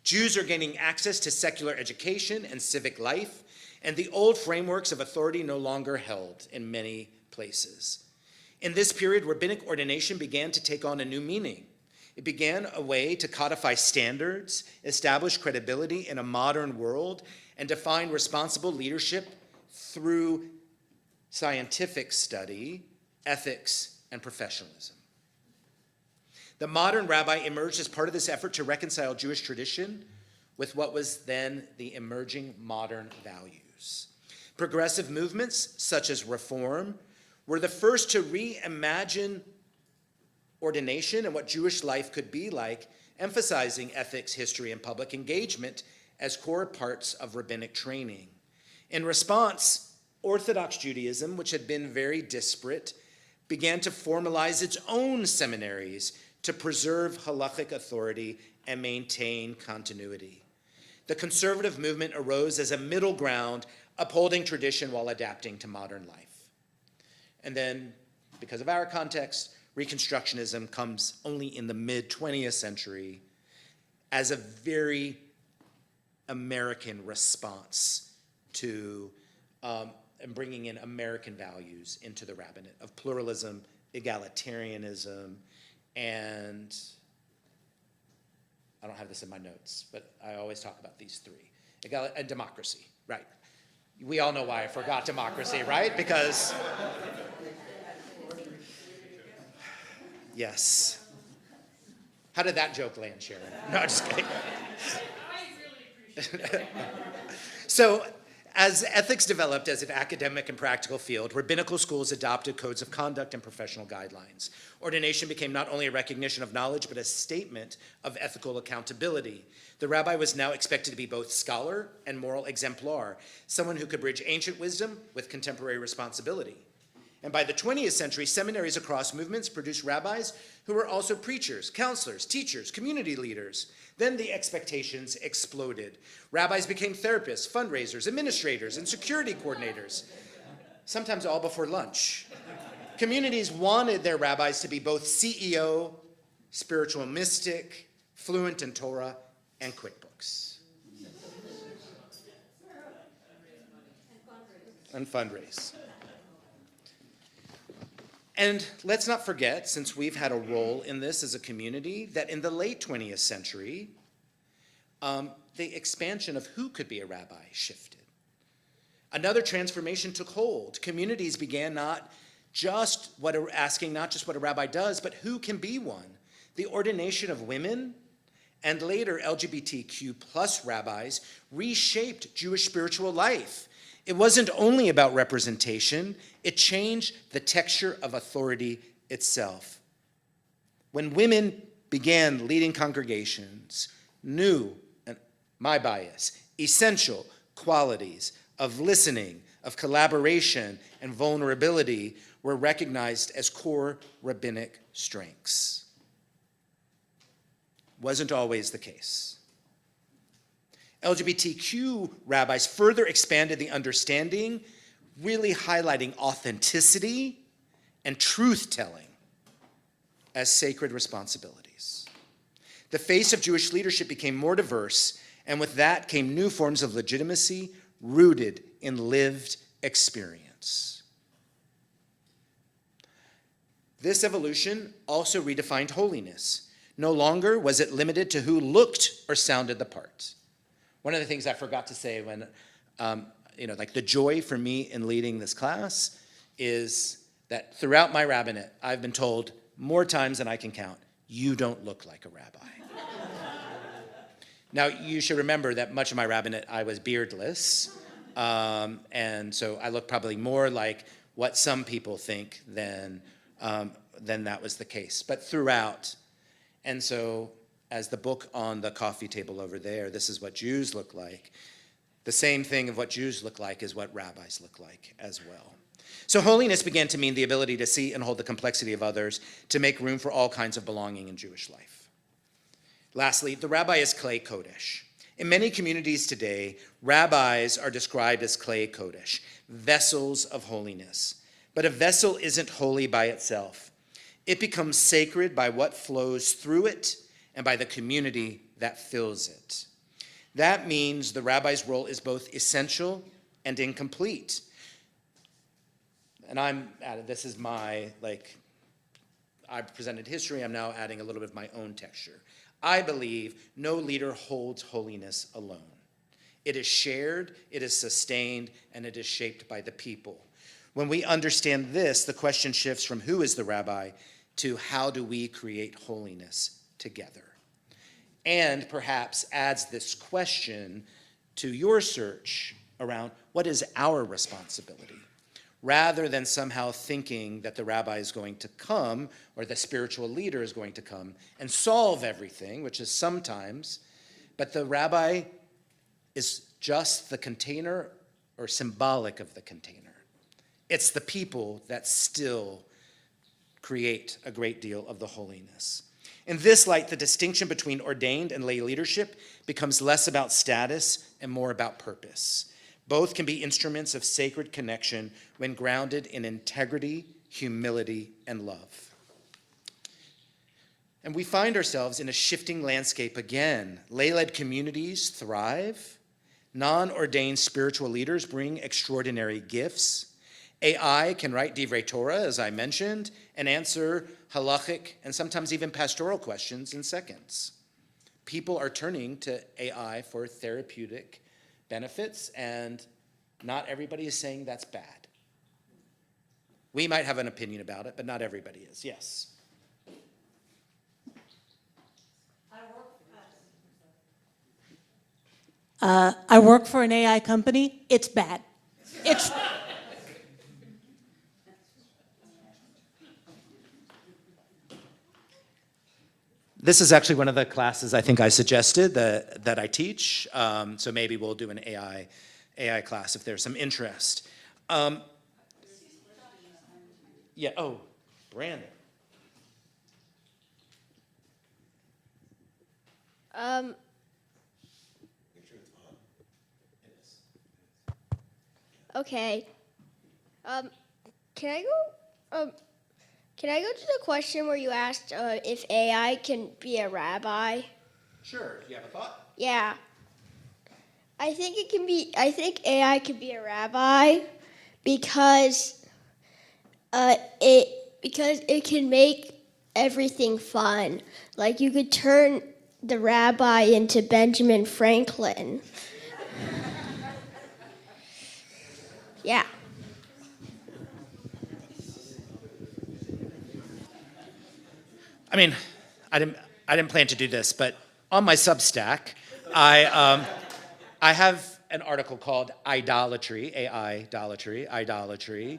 Jews are gaining access to secular education and civic life, and the old frameworks of authority no longer held in many places. In this period, rabbinic ordination began to take on a new meaning. It began a way to codify standards, establish credibility in a modern world, and define responsible leadership through scientific study, ethics, and professionalism. The modern rabbi emerged as part of this effort to reconcile Jewish tradition with what was then the emerging modern values. Progressive movements such as Reform were the first to reimagine ordination and what Jewish life could be like, emphasizing ethics, history, and public engagement as core parts of rabbinic training. In response, Orthodox Judaism, which had been very disparate, began to formalize its own seminaries to preserve halachic authority and maintain continuity. The conservative movement arose as a middle ground, upholding tradition while adapting to modern life. And then, because of our context, Reconstructionism comes only in the mid-20th century as a very American response to and bringing in American values into the rabbinate of pluralism, egalitarianism, and I don't have this in my notes, but I always talk about these three. And democracy, right. We all know why I forgot democracy, right? Because, yes. How did that joke land, Sharon? No, I'm just kidding. So, as ethics developed as an academic and practical field, rabbinical schools adopted codes of conduct and professional guidelines. Ordination became not only a recognition of knowledge, but a statement of ethical accountability. The rabbi was now expected to be both scholar and moral exemplar, someone who could bridge ancient wisdom with contemporary responsibility. And by the 20th century, seminaries across movements produced rabbis who were also preachers, counselors, teachers, community leaders. Then the expectations exploded. Rabbis became therapists, fundraisers, administrators, and security coordinators, sometimes all before lunch. Communities wanted their rabbis to be both CEO, spiritual mystic, fluent in Torah, and QuickBooks. And fundraise. And let's not forget, since we've had a role in this as a community, that in the late 20th century, the expansion of who could be a rabbi shifted. Another transformation took hold. Communities began asking not just what a rabbi does, but who can be one. The ordination of women and later LGBTQ plus rabbis reshaped Jewish spiritual life. It wasn't only about representation, it changed the texture of authority itself. When women began leading congregations, new, and my bias, essential qualities of listening, of collaboration, and vulnerability were recognized as core rabbinic strengths. Wasn't always the case. LGBTQ rabbis further expanded the understanding, really highlighting authenticity and truth-telling as sacred responsibilities. The face of Jewish leadership became more diverse, and with that came new forms of legitimacy rooted in lived experience. This evolution also redefined holiness. No longer was it limited to who looked or sounded the part. One of the things I forgot to say when, like the joy for me in leading this class is that throughout my rabbinate, I've been told more times than I can count, you don't look like a rabbi. Now, you should remember that much of my rabbinate, I was beardless, and so I look probably more like what some people think than that was the case, but throughout. And so, as the book on the coffee table over there, this is what Jews look like. The same thing of what Jews look like is what rabbis look like as well. So holiness began to mean the ability to see and hold the complexity of others, to make room for all kinds of belonging in Jewish life. Lastly, the rabbi is Klei Kodesh. In many communities today, rabbis are described as Klei Kodesh, vessels of holiness. But a vessel isn't holy by itself. It becomes sacred by what flows through it and by the community that fills it. That means the rabbi's role is both essential and incomplete. And this is my, I presented history, I'm now adding a little bit of my own texture. I believe no leader holds holiness alone. It is shared, it is sustained, and it is shaped by the people. When we understand this, the question shifts from who is the rabbi to how do we create holiness together? And perhaps adds this question to your search around what is our responsibility? rather than somehow thinking that the rabbi is going to come or the spiritual leader is going to come and solve everything, which is sometimes, but the rabbi is just the container or symbolic of the container. It's the people that still create a great deal of the holiness. In this light, the distinction between ordained and lay leadership becomes less about status and more about purpose. Both can be instruments of sacred connection when grounded in integrity, humility, and love. And we find ourselves in a shifting landscape again. Lay-led communities thrive. Non-ordained spiritual leaders bring extraordinary gifts. AI can write divrei Torah, as I mentioned, and answer halachic and sometimes even pastoral questions in seconds. People are turning to AI for therapeutic benefits, and not everybody is saying that's bad. We might have an opinion about it, but not everybody is. Yes? I work for an AI company. It's bad. It's This is actually one of the classes I think I suggested that I teach. So maybe we'll do an AI class if there's some interest. Yeah, oh, Brandon. Okay. Can I go? Can I go to the question where you asked if AI can be a rabbi? Sure. Do you have a thought? Yeah. I think it can be. I think AI can be a rabbi because it can make everything fun. Like you could turn the rabbi into Benjamin Franklin. Yeah. I mean, I didn't plan to do this, but on my Substack, I have an article called Idolatry, idolatry,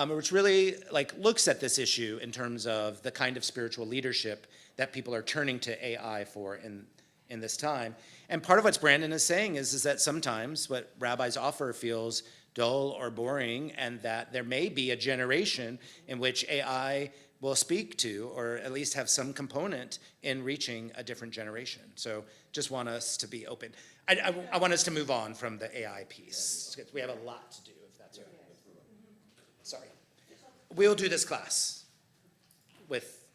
which really looks at this issue in terms of the kind of spiritual leadership that people are turning to AI for in this time. And part of what Brandon is saying is that sometimes what rabbis offer feels dull or boring, and that there may be a generation in which AI will speak to, or at least have some component in reaching a different generation. So just want us to be open. I want us to move on from the AI piece. We have a lot to do, if that's okay. Sorry. We'll do this class with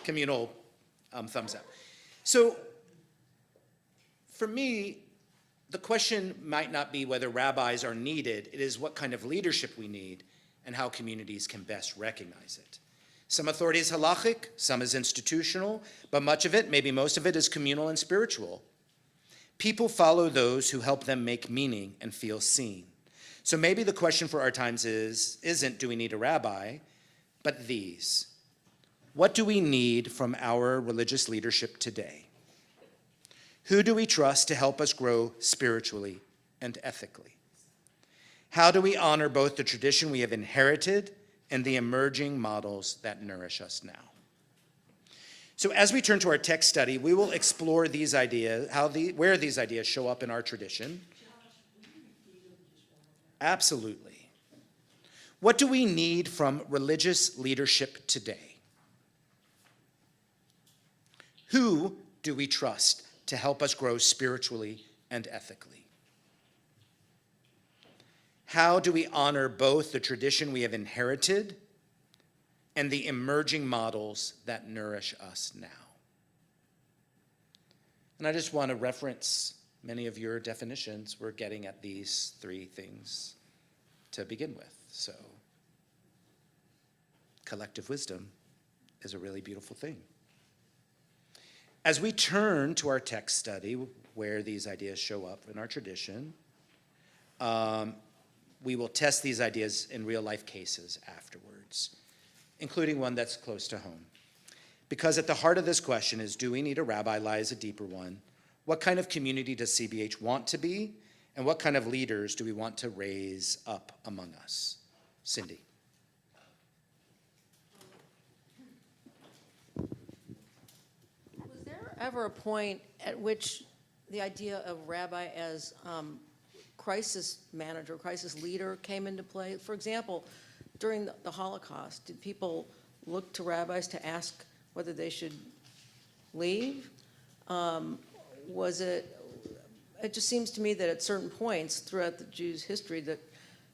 communal thumbs up. So for me, the question might not be whether rabbis are needed, it is what kind of leadership we need and how communities can best recognize it. Some authority is halachic, some is institutional, but much of it, maybe most of it, is communal and spiritual. People follow those who help them make meaning and feel seen. So maybe the question for our times isn't do we need a rabbi, but these. What do we need from our religious leadership today? Who do we trust to help us grow spiritually and ethically? How do we honor both the tradition we have inherited and the emerging models that nourish us now? So as we turn to our text study, we will explore these ideas, where these ideas show up in our tradition. Absolutely. What do we need from religious leadership today? Who do we trust to help us grow spiritually and ethically? How do we honor both the tradition we have inherited and the emerging models that nourish us now? And I just want to reference many of your definitions. We're getting at these three things to begin with. So collective wisdom is a really beautiful thing. As we turn to our text study, where these ideas show up in our tradition, we will test these ideas in real life cases afterwards, including one that's close to home. Because at the heart of this question is, do we need a rabbi, lies a deeper one. What kind of community does CBH want to be? And what kind of leaders do we want to raise up among us? Cindy. Was there ever a point at which the idea of rabbi as crisis manager, crisis leader came into play? For example, during the Holocaust, did people look to rabbis to ask whether they should leave? It just seems to me that at certain points throughout the Jews' history that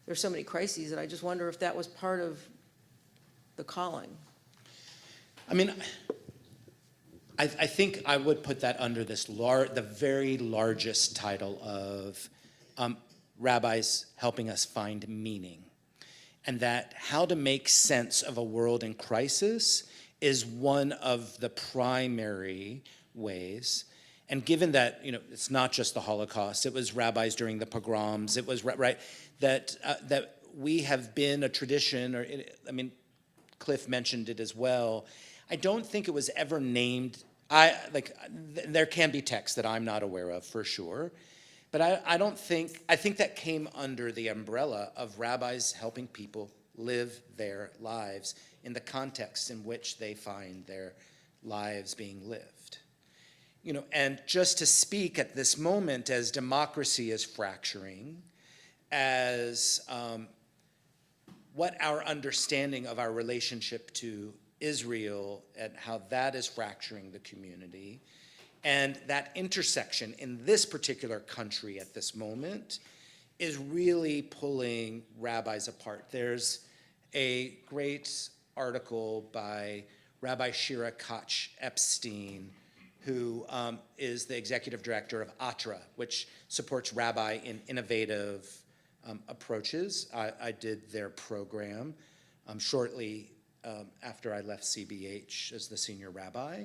there's so many crises that I just wonder if that was part of the calling. I mean, I think I would put that under this the very largest title of rabbis helping us find meaning. And that how to make sense of a world in crisis is one of the primary ways. And given that, it's not just the Holocaust, it was rabbis during the pogroms, it was, right, that we have been a tradition, Cliff mentioned it as well. I don't think it was ever named, there can be texts that I'm not aware of for sure, but I think that came under the umbrella of rabbis helping people live their lives in the context in which they find their lives being lived. And just to speak at this moment as democracy is fracturing, as what our understanding of our relationship to Israel and how that is fracturing the community, and that intersection in this particular country at this moment is really pulling rabbis apart. There's a great article by Rabbi Shira Koch Epstein, who is the executive director of ATRA, which supports rabbi in innovative approaches. I did their program shortly after I left CBH as the senior rabbi.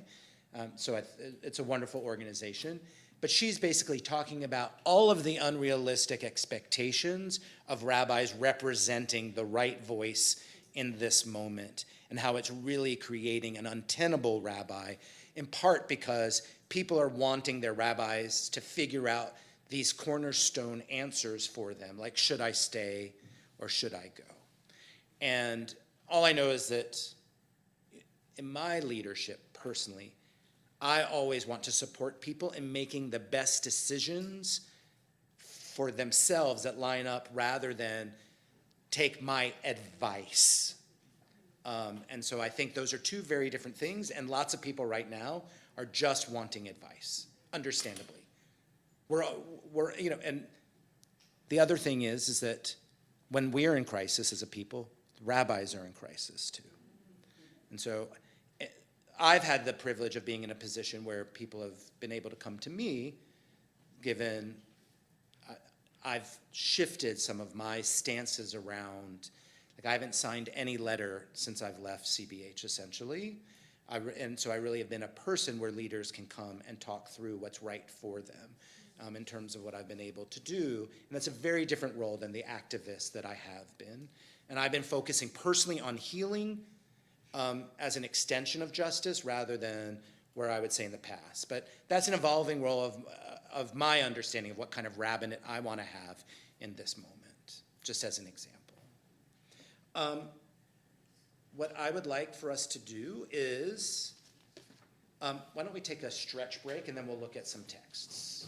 So it's a wonderful organization. But she's basically talking about all of the unrealistic expectations of rabbis representing the right voice in this moment, and how it's really creating an untenable rabbi, in part because people are wanting their rabbis to figure out these cornerstone answers for them, like, should I stay or should I go? And all I know is that in my leadership, personally, I always want to support people in making the best decisions for themselves that line up rather than take my advice. And so I think those are two very different things, and lots of people right now are just wanting advice, understandably. And the other thing is that when we're in crisis as a people, rabbis are in crisis too. And so I've had the privilege of being in a position where people have been able to come to me, given I've shifted some of my stances around. Like, I haven't signed any letter since I've left CBH, essentially. And so I really have been a person where leaders can come and talk through what's right for them in terms of what I've been able to do. And that's a very different role than the activist that I have been. And I've been focusing personally on healing as an extension of justice rather than where I would say in the past. But that's an evolving role of my understanding of what kind of rabbinate I want to have in this moment, just as an example. What I would like for us to do is, why don't we take a stretch break and then we'll look at some texts.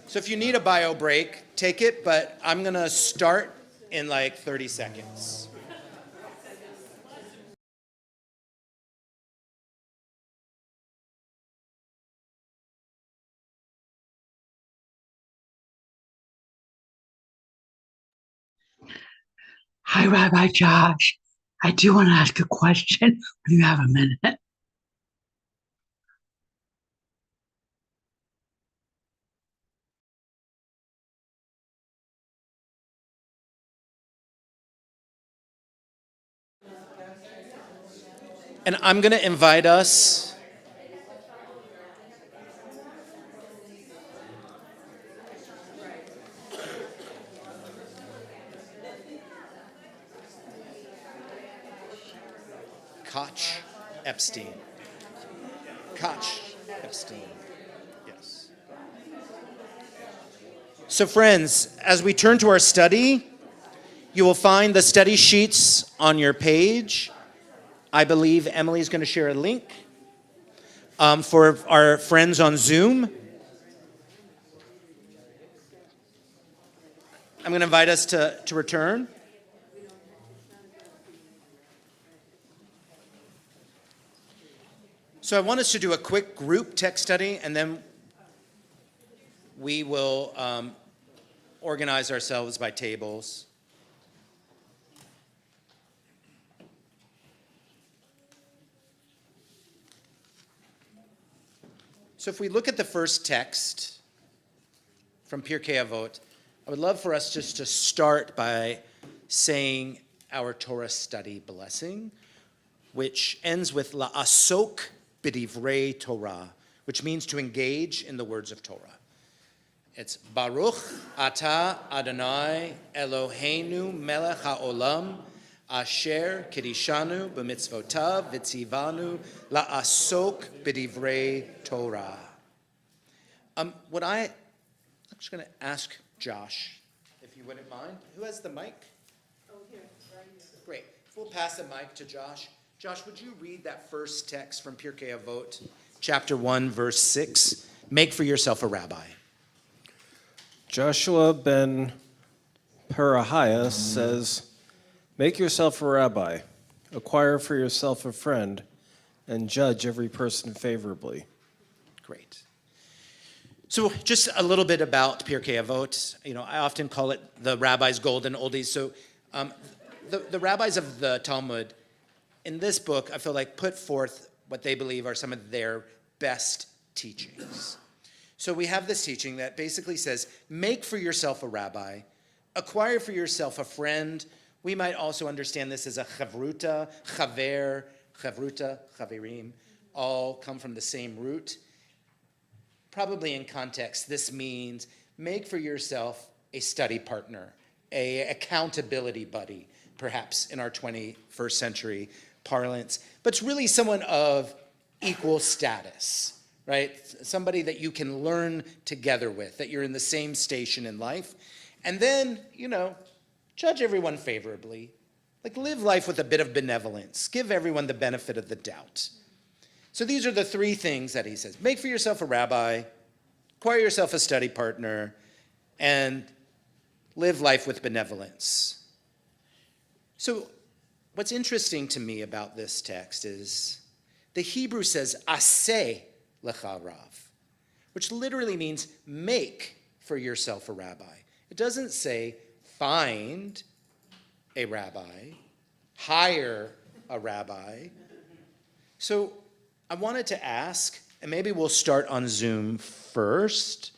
So if you need a bio break, take it, but I'm gonna start in like 30 seconds. Hi, Rabbi Josh. I do want to ask a question when you have a minute. And I'm gonna invite us Koch Epstein. Koch Epstein, yes. So friends, as we turn to our study, you will find the study sheets on your page. I believe Emily's going to share a link for our friends on Zoom. I'm going to invite us to return. So I want us to do a quick group text study, and then we will organize ourselves by tables. So if we look at the first text from Pirkei Avot, I would love for us just to start by saying our Torah study blessing, which ends with la'asok b'divrei Torah, which means to engage in the words of Torah. It's Baruch Atah Adonai Eloheinu Melech HaOlam Asher Kidishanu B'mitzvotav V'tzivanu La'asok B'divrei Torah. I'm just going to ask Josh, if you wouldn't mind. Who has the mic? Oh, here, right here. Great. We'll pass the mic to Josh. Josh, would you read that first text from Pirkei Avot, chapter 1, verse 6? Make for yourself a rabbi. Joshua ben Perahiah says, make yourself a rabbi, acquire for yourself a friend, and judge every person favorably. Great. So just a little bit about Pirkei Avot. I often call it the rabbi's golden oldies. So the rabbis of the Talmud, in this book, I feel like put forth what they believe are some of their best teachings. So we have this teaching that basically says, make for yourself a rabbi, acquire for yourself a friend. We might also understand this as a chavruta, chaver, chavruta, chaverim, all come from the same root. Probably in context, this means make for yourself a study partner, a accountability buddy, perhaps in our 21st century parlance, but it's really someone of equal status, right? Somebody that you can learn together with, that you're in the same station in life. And then, judge everyone favorably. Like live life with a bit of benevolence. Give everyone the benefit of the doubt. So these are the three things that he says. Make for yourself a rabbi, acquire yourself a study partner, and live life with benevolence. So what's interesting to me about this text is the Hebrew says, aseh lecha rav, which literally means make for yourself a rabbi. It doesn't say find a rabbi, hire a rabbi. So I wanted to ask, and maybe we'll start on Zoom first,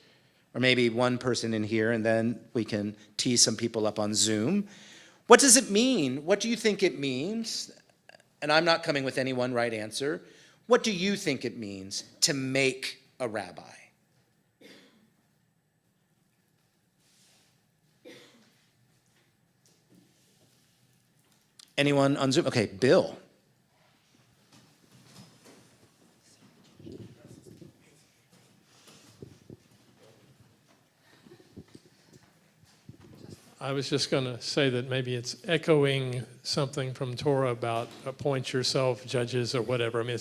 or maybe one person in here, and then we can tee some people up on Zoom. What does it mean? What do you think it means? And I'm not coming with any one right answer. What do you think it means to make a rabbi? Anyone on Zoom? Okay, Bill. I was just going to say that maybe it's echoing something from Torah about appoint yourself judges or whatever. I mean,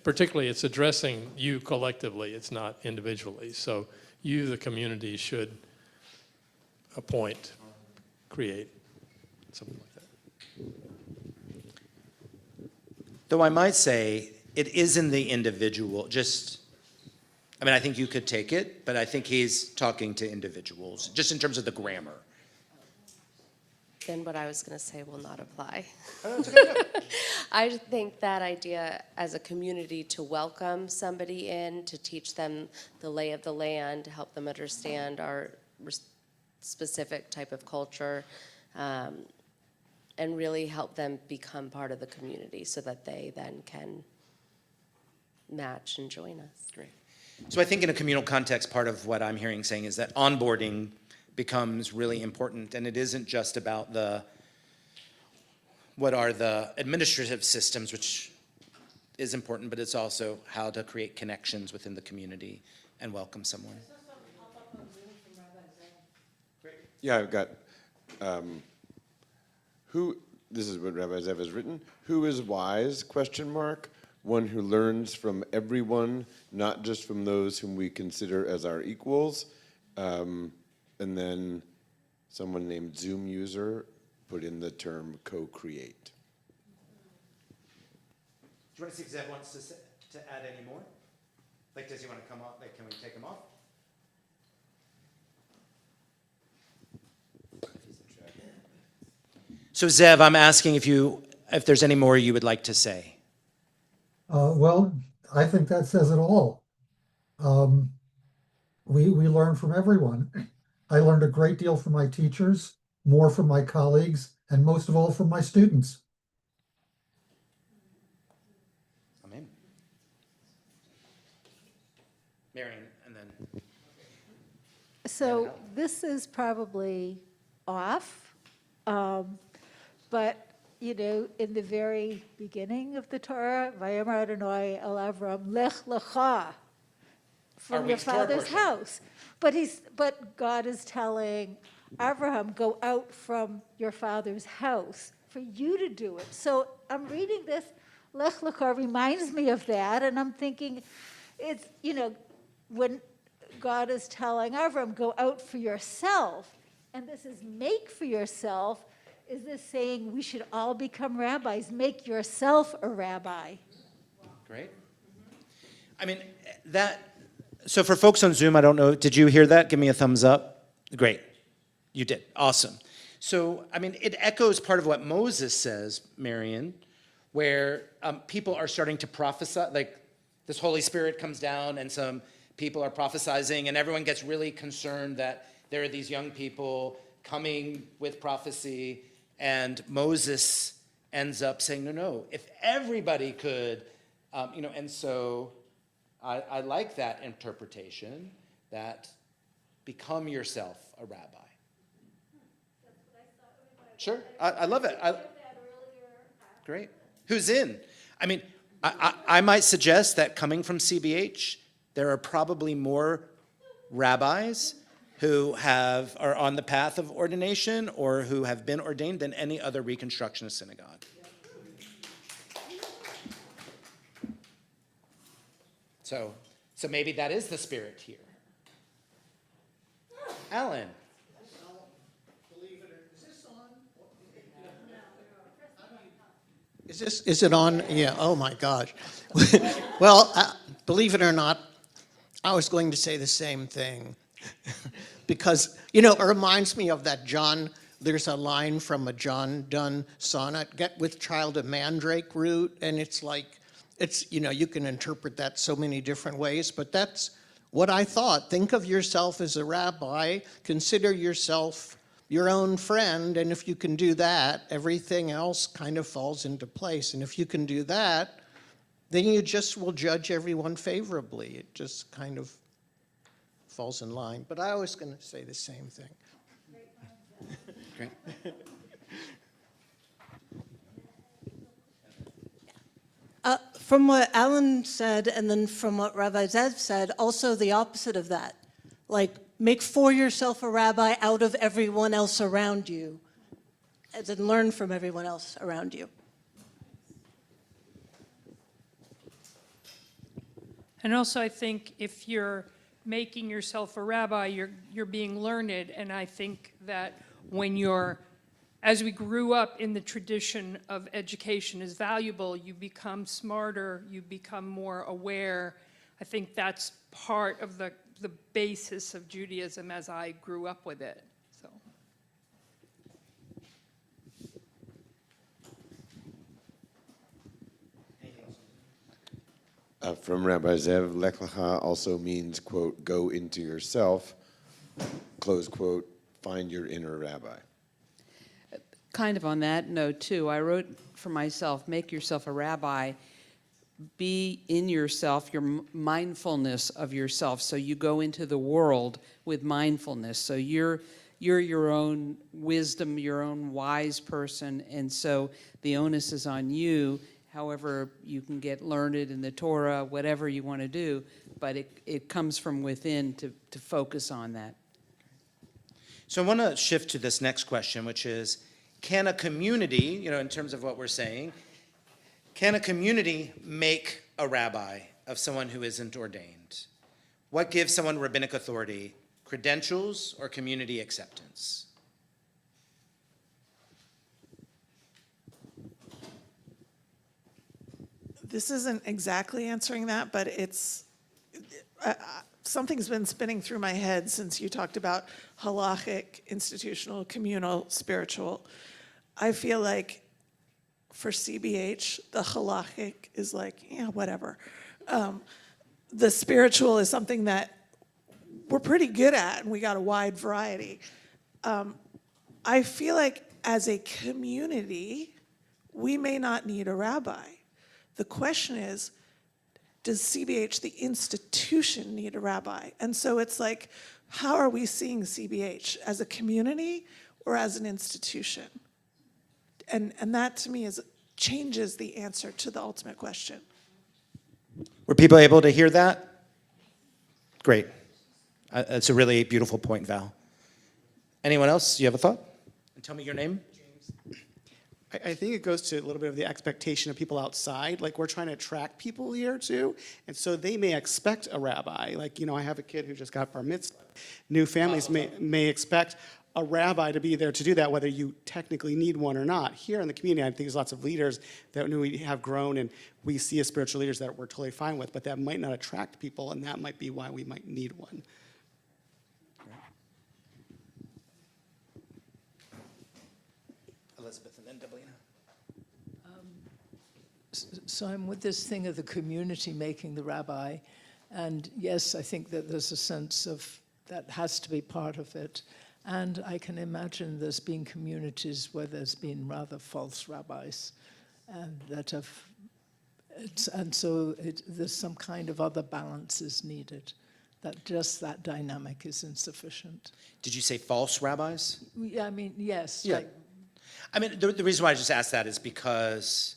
particularly it's addressing you collectively. It's not individually. So you, the community, should appoint, create, something like that. Though I might say it is in the individual, I think you could take it, but I think he's talking to individuals, just in terms of the grammar. Then what I was going to say will not apply. I think that idea as a community to welcome somebody in, to teach them the lay of the land, to help them understand our specific type of culture, and really help them become part of the community so that they then can match and join us. Great. So I think in a communal context, part of what I'm hearing saying is that onboarding becomes really important, and it isn't just about what are the administrative systems, which is important, but it's also how to create connections within the community and welcome someone. Yeah, I've got, this is what Rabbi Zev has written. Who is wise, question mark? One who learns from everyone, not just from those whom we consider as our equals. And then someone named Zoom user put in the term co-create. Do you want to see if Zev wants to add any more? Like, does he want to come off? Like, can we take him off? So Zev, I'm asking if there's any more you would like to say. Well, I think that says it all. We learn from everyone. I learned a great deal from my teachers, more from my colleagues, and most of all from my students. Amen. Marion, and then. So this is probably off, but you know, in the very beginning of the Torah, Vayomer Adonai el Avram lech lecha, from your father's house. But God is telling Abraham, go out from your father's house for you to do it. So I'm reading this, lech lecha reminds me of that, and I'm thinking, it's, you know, when God is telling Avram, go out for yourself, and this is make for yourself, is this saying we should all become rabbis? Make yourself a rabbi. Great. I mean, so for folks on Zoom, I don't know, did you hear that? Give me a thumbs up. Great. You did. Awesome. So, I mean, it echoes part of what Moses says, Marion, where people are starting to prophesy, like this Holy Spirit comes down and some people are prophesizing, and everyone gets really concerned that there are these young people coming with prophecy, and Moses ends up saying, no, if everybody could, and so I like that interpretation, that become yourself a rabbi. Sure, I love it. Great. Who's in? I mean, I might suggest that coming from CBH, there are probably more rabbis who are on the path of ordination or who have been ordained than any other Reconstructionist synagogue. So maybe that is the spirit here. Alan. Is it on? Yeah, oh my gosh. Well, believe it or not, I was going to say the same thing. Because, you know, it reminds me of that there's a line from a John Donne sonnet, get with child a mandrake root, and it's like, you can interpret that so many different ways, but that's what I thought. Think of yourself as a rabbi, consider yourself your own friend, and if you can do that, everything else kind of falls into place. And if you can do that, then you just will judge everyone favorably. It just kind of falls in line. But I was going to say the same thing. Great. From what Alan said, and then from what Rabbi Zev said, also the opposite of that. Like, make for yourself a rabbi out of everyone else around you, as in learn from everyone else around you. And also, I think if you're making yourself a rabbi, you're being learned, and I think that as we grew up in the tradition of education is valuable, you become smarter, you become more aware. I think that's part of the basis of Judaism as I grew up with it. From Rabbi Zev, Lech Lecha also means, quote, go into yourself, close quote, find your inner rabbi. Kind of on that note, too, I wrote for myself, make yourself a rabbi, be in yourself, your mindfulness of yourself, so you go into the world with mindfulness. So you're your own wisdom, your own wise person, and so the onus is on you. However, you can get learned in the Torah, whatever you want to do, but it comes from within to focus on that. So I want to shift to this next question, which is, can a community, in terms of what we're saying, can a community make a rabbi of someone who isn't ordained? What gives someone rabbinic authority, credentials or community acceptance? This isn't exactly answering that, but it's, something's been spinning through my head since you talked about halachic, institutional, communal, spiritual. I feel like for CBH, the halachic is like, whatever. The spiritual is something that we're pretty good at, and we got a wide variety. I feel like as a community, we may not need a rabbi. The question is, does CBH, the institution, need a rabbi? And so it's like, how are we seeing CBH, as a community or as an institution? And that to me changes the answer to the ultimate question. Were people able to hear that? Great. That's a really beautiful point, Val. Anyone else? You have a thought? And tell me your name. I think it goes to a little bit of the expectation of people outside. Like, we're trying to attract people here too, and so they may expect a rabbi. Like, I have a kid who just got bar mitzvah. New families may expect a rabbi to be there to do that, whether you technically need one or not. Here in the community, I think there's lots of leaders that we have grown, and we see as spiritual leaders that we're totally fine with, but that might not attract people, and that might be why we might need one. Elizabeth and then Deblina. So I'm with this thing of the community making the rabbi. And yes, I think that there's a sense of that has to be part of it. And I can imagine there's been communities where there's been rather false rabbis and that have, there's some kind of other balance is needed. That just that dynamic is insufficient. Did you say false rabbis? Yeah, I mean, yes. Yeah. The reason why I just asked that is because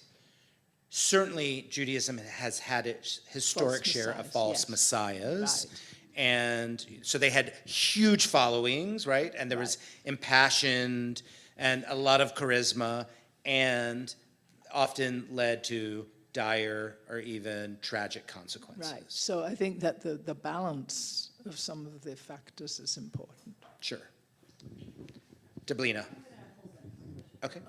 certainly Judaism has had its historic share of false messiahs. Right. And so they had huge followings, right? And there was impassioned and a lot of charisma, and often led to dire or even tragic consequences. Right. So I think that the balance of some of the factors is important. Sure. Deblina. Okay.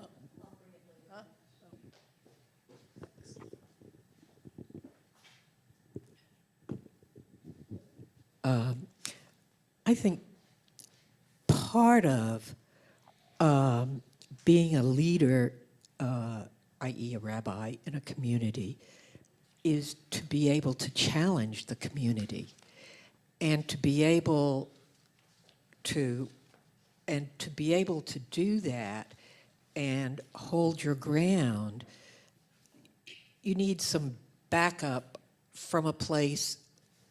I think part of being a leader, i.e. a rabbi in a community, is to be able to challenge the community and to be able to do that and hold your ground. You need some backup from a place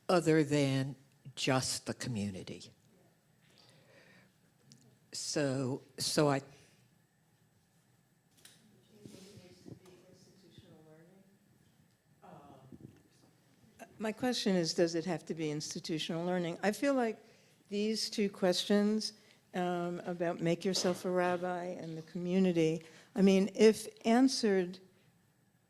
other than just the community. So I. My question is, does it have to be institutional learning? I feel like these two questions about make yourself a rabbi and the community, I mean, if answered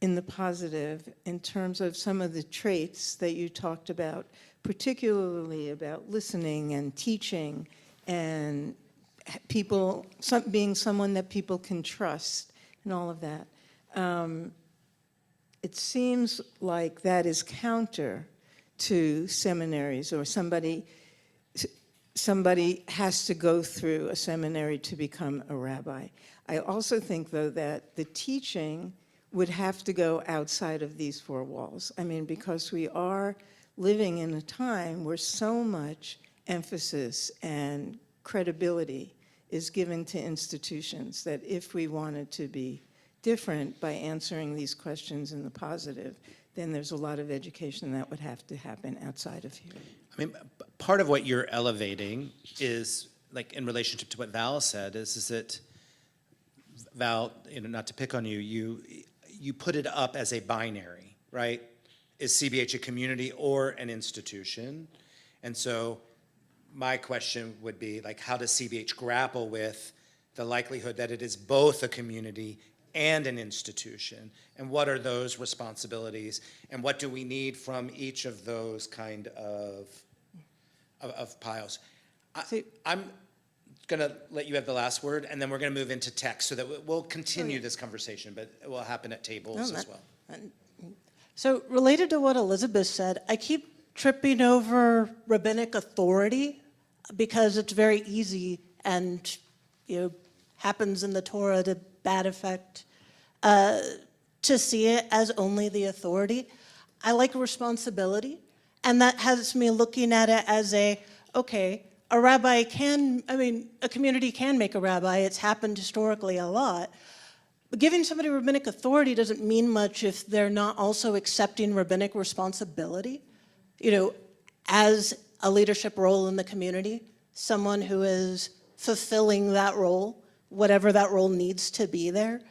in the positive in terms of some of the traits that you talked about, particularly about listening and teaching and people, being someone that people can trust and all of that. It seems like that is counter to seminaries, or somebody has to go through a seminary to become a rabbi. I also think, though, that the teaching would have to go outside of these four walls. I mean, because we are living in a time where so much emphasis and credibility is given to institutions that if we wanted to be different by answering these questions in the positive, then there's a lot of education that would have to happen outside of here. I mean, part of what you're elevating is, like, in relationship to what Val said, is that, Val, not to pick on you, you put it up as a binary, right? Is CBH a community or an institution? And so my question would be, like, how does CBH grapple with the likelihood that it is both a community and an institution? And what are those responsibilities? And what do we need from each of those kind of piles? I'm going to let you have the last word, and then we're going to move into text so that we'll continue this conversation, but it will happen at tables as well. So related to what Elizabeth said, I keep tripping over rabbinic authority because it's very easy and happens in the Torah to bad effect to see it as only the authority. I like responsibility, and that has me looking at it as a rabbi can, a community can make a rabbi. It's happened historically a lot. But giving somebody rabbinic authority doesn't mean much if they're not also accepting rabbinic responsibility, as a leadership role in the community, someone who is fulfilling that role, whatever that role needs to be there.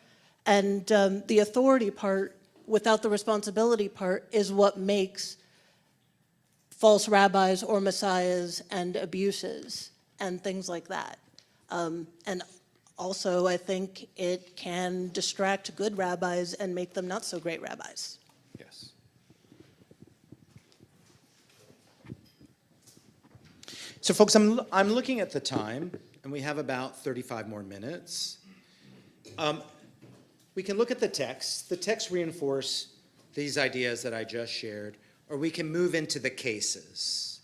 And the authority part, without the responsibility part, is what makes false rabbis or messiahs and abuses and things like that. And also, I think it can distract good rabbis and make them not so great rabbis. Yes. So folks, I'm looking at the time, and we have about 35 more minutes. We can look at the text. The text reinforce these ideas that I just shared, or we can move into the cases.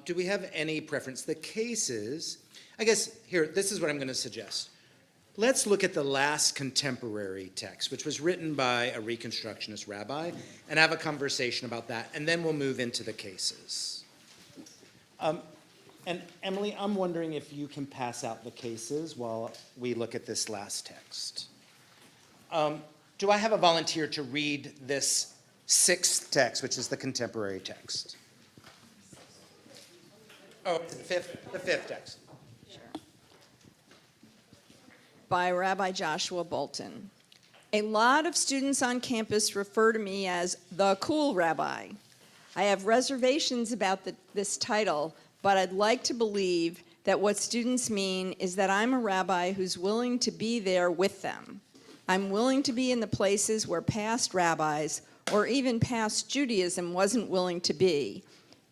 Do we have any preference? The cases, I guess here, this is what I'm going to suggest. Let's look at the last contemporary text, which was written by a Reconstructionist rabbi, and have a conversation about that, and then we'll move into the cases. And Emily, I'm wondering if you can pass out the cases while we look at this last text. Do I have a volunteer to read this sixth text, which is the contemporary text? Oh, the fifth text. Sure. By Rabbi Joshua Bolton. A lot of students on campus refer to me as the cool rabbi. I have reservations about this title, but I'd like to believe that what students mean is that I'm a rabbi who's willing to be there with them. I'm willing to be in the places where past rabbis or even past Judaism wasn't willing to be,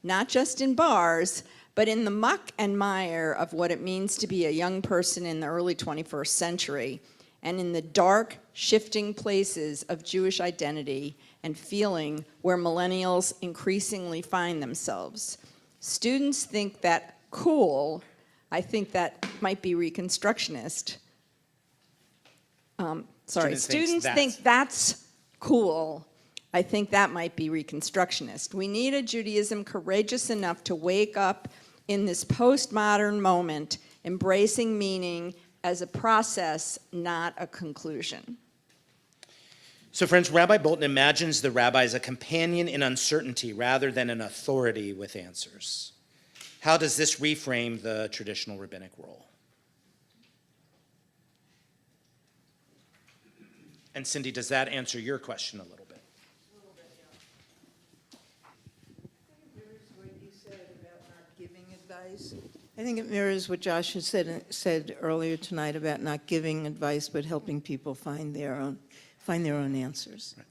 not just in bars, but in the muck and mire of what it means to be a young person in the early 21st century, and in the dark, shifting places of Jewish identity and feeling where millennials increasingly find themselves. Students think that cool, I think that might be Reconstructionist. Students think that's cool. I think that might be Reconstructionist. We need a Judaism courageous enough to wake up in this postmodern moment, embracing meaning as a process, not a conclusion. So friends, Rabbi Bolton imagines the rabbi as a companion in uncertainty rather than an authority with answers. How does this reframe the traditional rabbinic role? And Cindy, does that answer your question a little bit? A little bit, yeah. What you said about not giving advice. I think it mirrors what Josh has said earlier tonight about not giving advice, but helping people find their own answers. Right.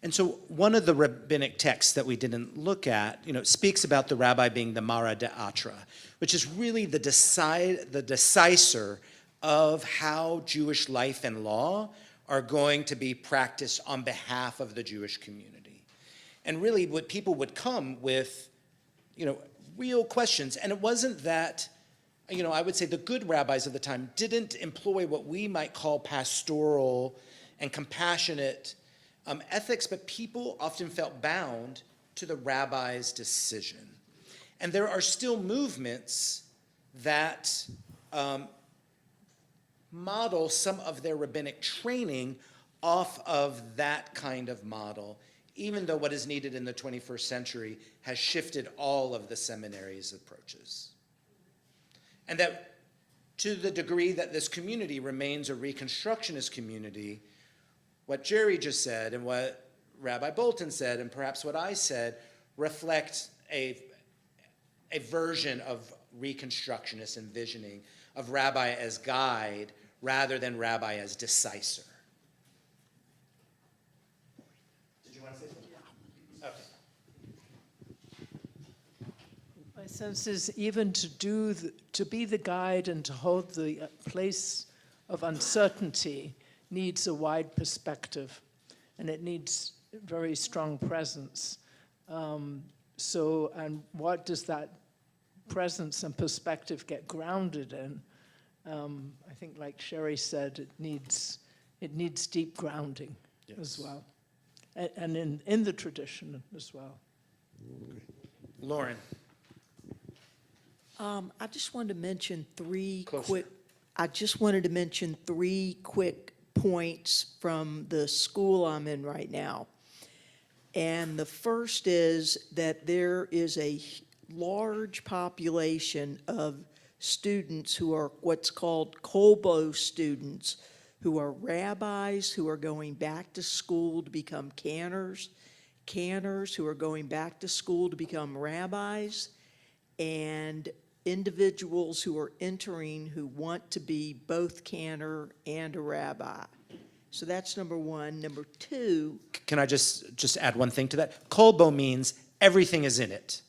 And so one of the rabbinic texts that we didn't look at, speaks about the rabbi being the Mara De'atra, which is really the decisor of how Jewish life and law are going to be practiced on behalf of the Jewish community. And really what people would come with, real questions. And it wasn't that, I would say the good rabbis of the time didn't employ what we might call pastoral and compassionate ethics, but people often felt bound to the rabbi's decision. And there are still movements that model some of their rabbinic training off of that kind of model, even though what is needed in the 21st century has shifted all of the seminary's approaches. And that to the degree that this community remains a Reconstructionist community, what Jerry just said and what Rabbi Bolton said and perhaps what I said reflect a version of Reconstructionist envisioning of rabbi as guide rather than rabbi as decisor. Did you want to say something? Okay. My sense is even to be the guide and to hold the place of uncertainty needs a wide perspective, and it needs very strong presence. And what does that presence and perspective get grounded in? I think, like Sherry said, it needs deep grounding as well, and in the tradition as well. Lauren. I just wanted to mention three quick points from the school I'm in right now. And the first is that there is a large population of students who are what's called Kolbo students, who are rabbis who are going back to school to become cannors, cannors who are going back to school to become rabbis, and individuals who are entering who want to be both cantor and a rabbi. So that's number one. Number two. Can I just add one thing to that? Kolbo means everything is in it.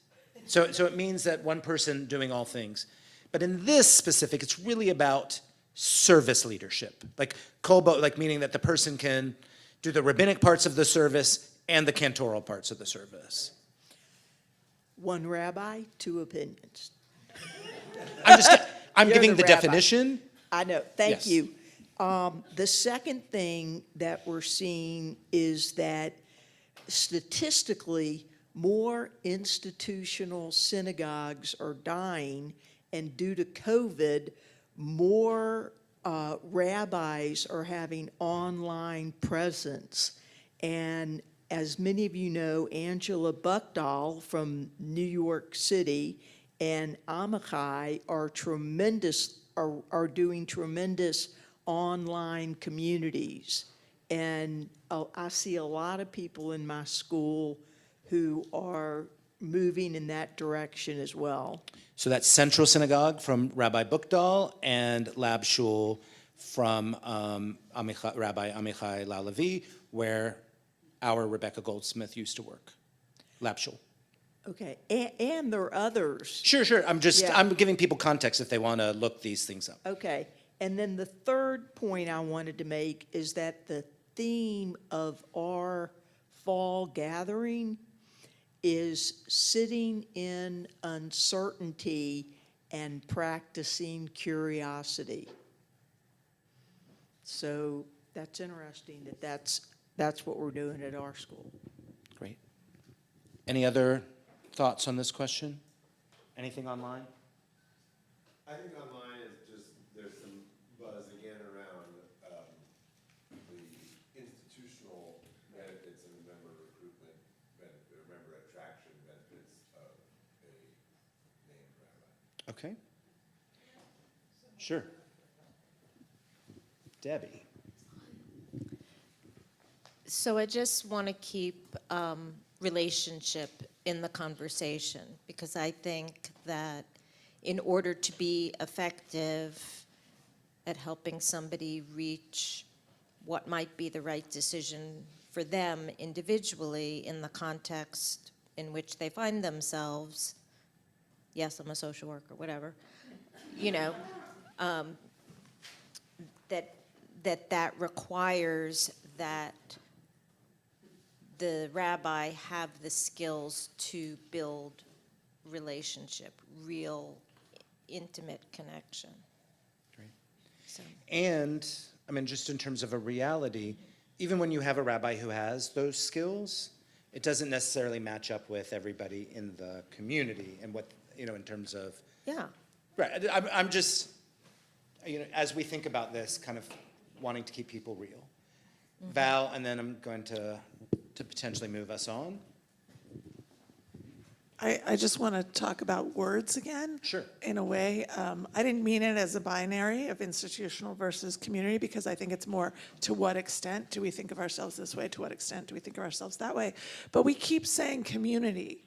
So it means that one person doing all things. But in this specific, it's really about service leadership. Like kolbo, like meaning that the person can do the rabbinic parts of the service and the cantoral parts of the service. One rabbi, two opinions. I'm You're giving the rabbi. definition. I know, thank Yes. you. The second thing that we're seeing is that statistically, more institutional synagogues are dying, and due to COVID, more rabbis are having online presence. And as many of you know, Angela Buckdahl from New York City and Amichai are doing tremendous online communities. And I see a lot of people in my school who are moving in that direction as well. So that's Central Synagogue from Rabbi Buchdahl and Lab Shul from Rabbi Amichai Lalevi, where our Rebecca Goldsmith used to work. Lab Shul. Okay, and there are others. Sure. I'm Yeah. giving people context if they want to look these things up. Okay, and then the third point I wanted to make is that the theme of our fall gathering is sitting in uncertainty and practicing curiosity. So that's interesting that that's what we're doing at our school. Great. Any other thoughts on this question? Anything online? I think online is just, there's some buzz again around the institutional benefits and member recruitment, member attraction benefits of a named rabbi. Okay. Sure. Debbie. So I just want to keep relationship in the conversation, because I think that in order to be effective at helping somebody reach what might be the right decision for them individually in the context in which they find themselves, yes, I'm a social worker, whatever, you know, that requires that the rabbi have the skills to build relationship, real intimate connection. Great. So. And, I mean, just in terms of a reality, even when you have a rabbi who has those skills, it doesn't necessarily match up with everybody in the community and what, you know, in terms of. Yeah. Right, I'm just, you know, as we think about this, kind of wanting to keep people real. Mm-hmm. Val, and then I'm going to potentially move us on. I just want to talk about words again. Sure. In a way. I didn't mean it as a binary of institutional versus community, because I think it's more to what extent do we think of ourselves this way, to what extent do we think of ourselves that way. But we keep saying community.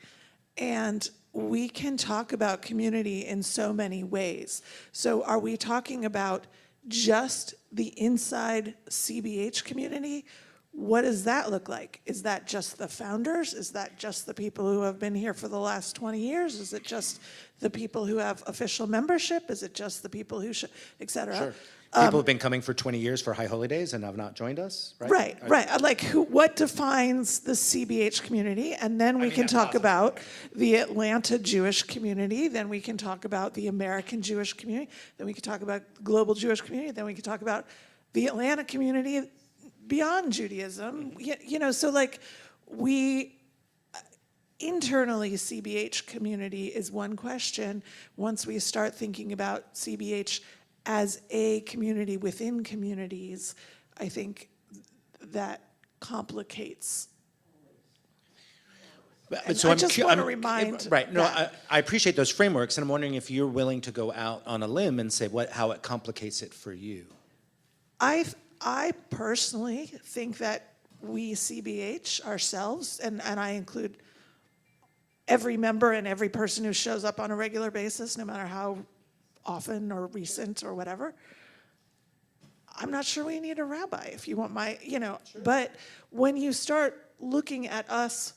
And we can talk about community in so many ways. So are we talking about just the inside CBH community? What does that look like? Is that just the founders? Is that just the people who have been here for the last 20 years? Is it just the people who have official membership? Is it just the people who should, et cetera? Sure. People have been coming for 20 years for High Holy Days and have not joined us, right? Right. Like what defines the CBH community? And then we can talk about the Atlanta Jewish community. Then we can talk about the American Jewish community. Then we can talk about global Jewish community. Then we can talk about the Atlanta community beyond Judaism. You know, so like we internally, CBH community is one question. Once we start thinking about CBH as a community within communities, I think that complicates. But so I just want to remind. Right, no, I appreciate those frameworks, and I'm wondering if you're willing to go out on a limb and say how it complicates it for you. I personally think that we CBH ourselves, and I include every member and every person who shows up on a regular basis, no matter how often or recent or whatever, I'm not sure we need a rabbi, if you want my, sure. But when you start looking at us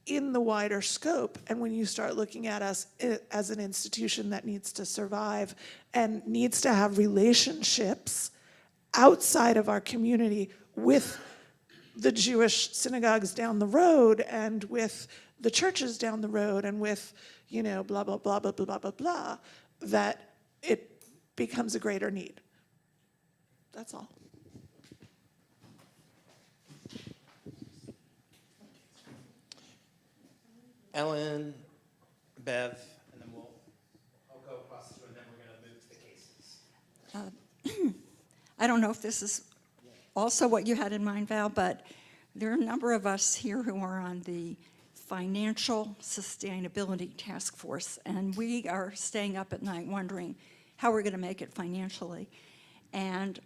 in the wider scope, and when you start looking at us as an institution that needs to survive and needs to have relationships outside of our community with the Jewish synagogues down the road and with the churches down the road and with, blah, blah, blah, blah, blah, blah, blah, that it becomes a greater need. That's all. Ellen, Bev, and then I'll go across the room, and then we're going to move to the cases. I don't know if this is also what you had in mind, Val, but there are a number of us here who are on the Financial Sustainability Task Force, and we are staying up at night wondering how we're going to make it financially. And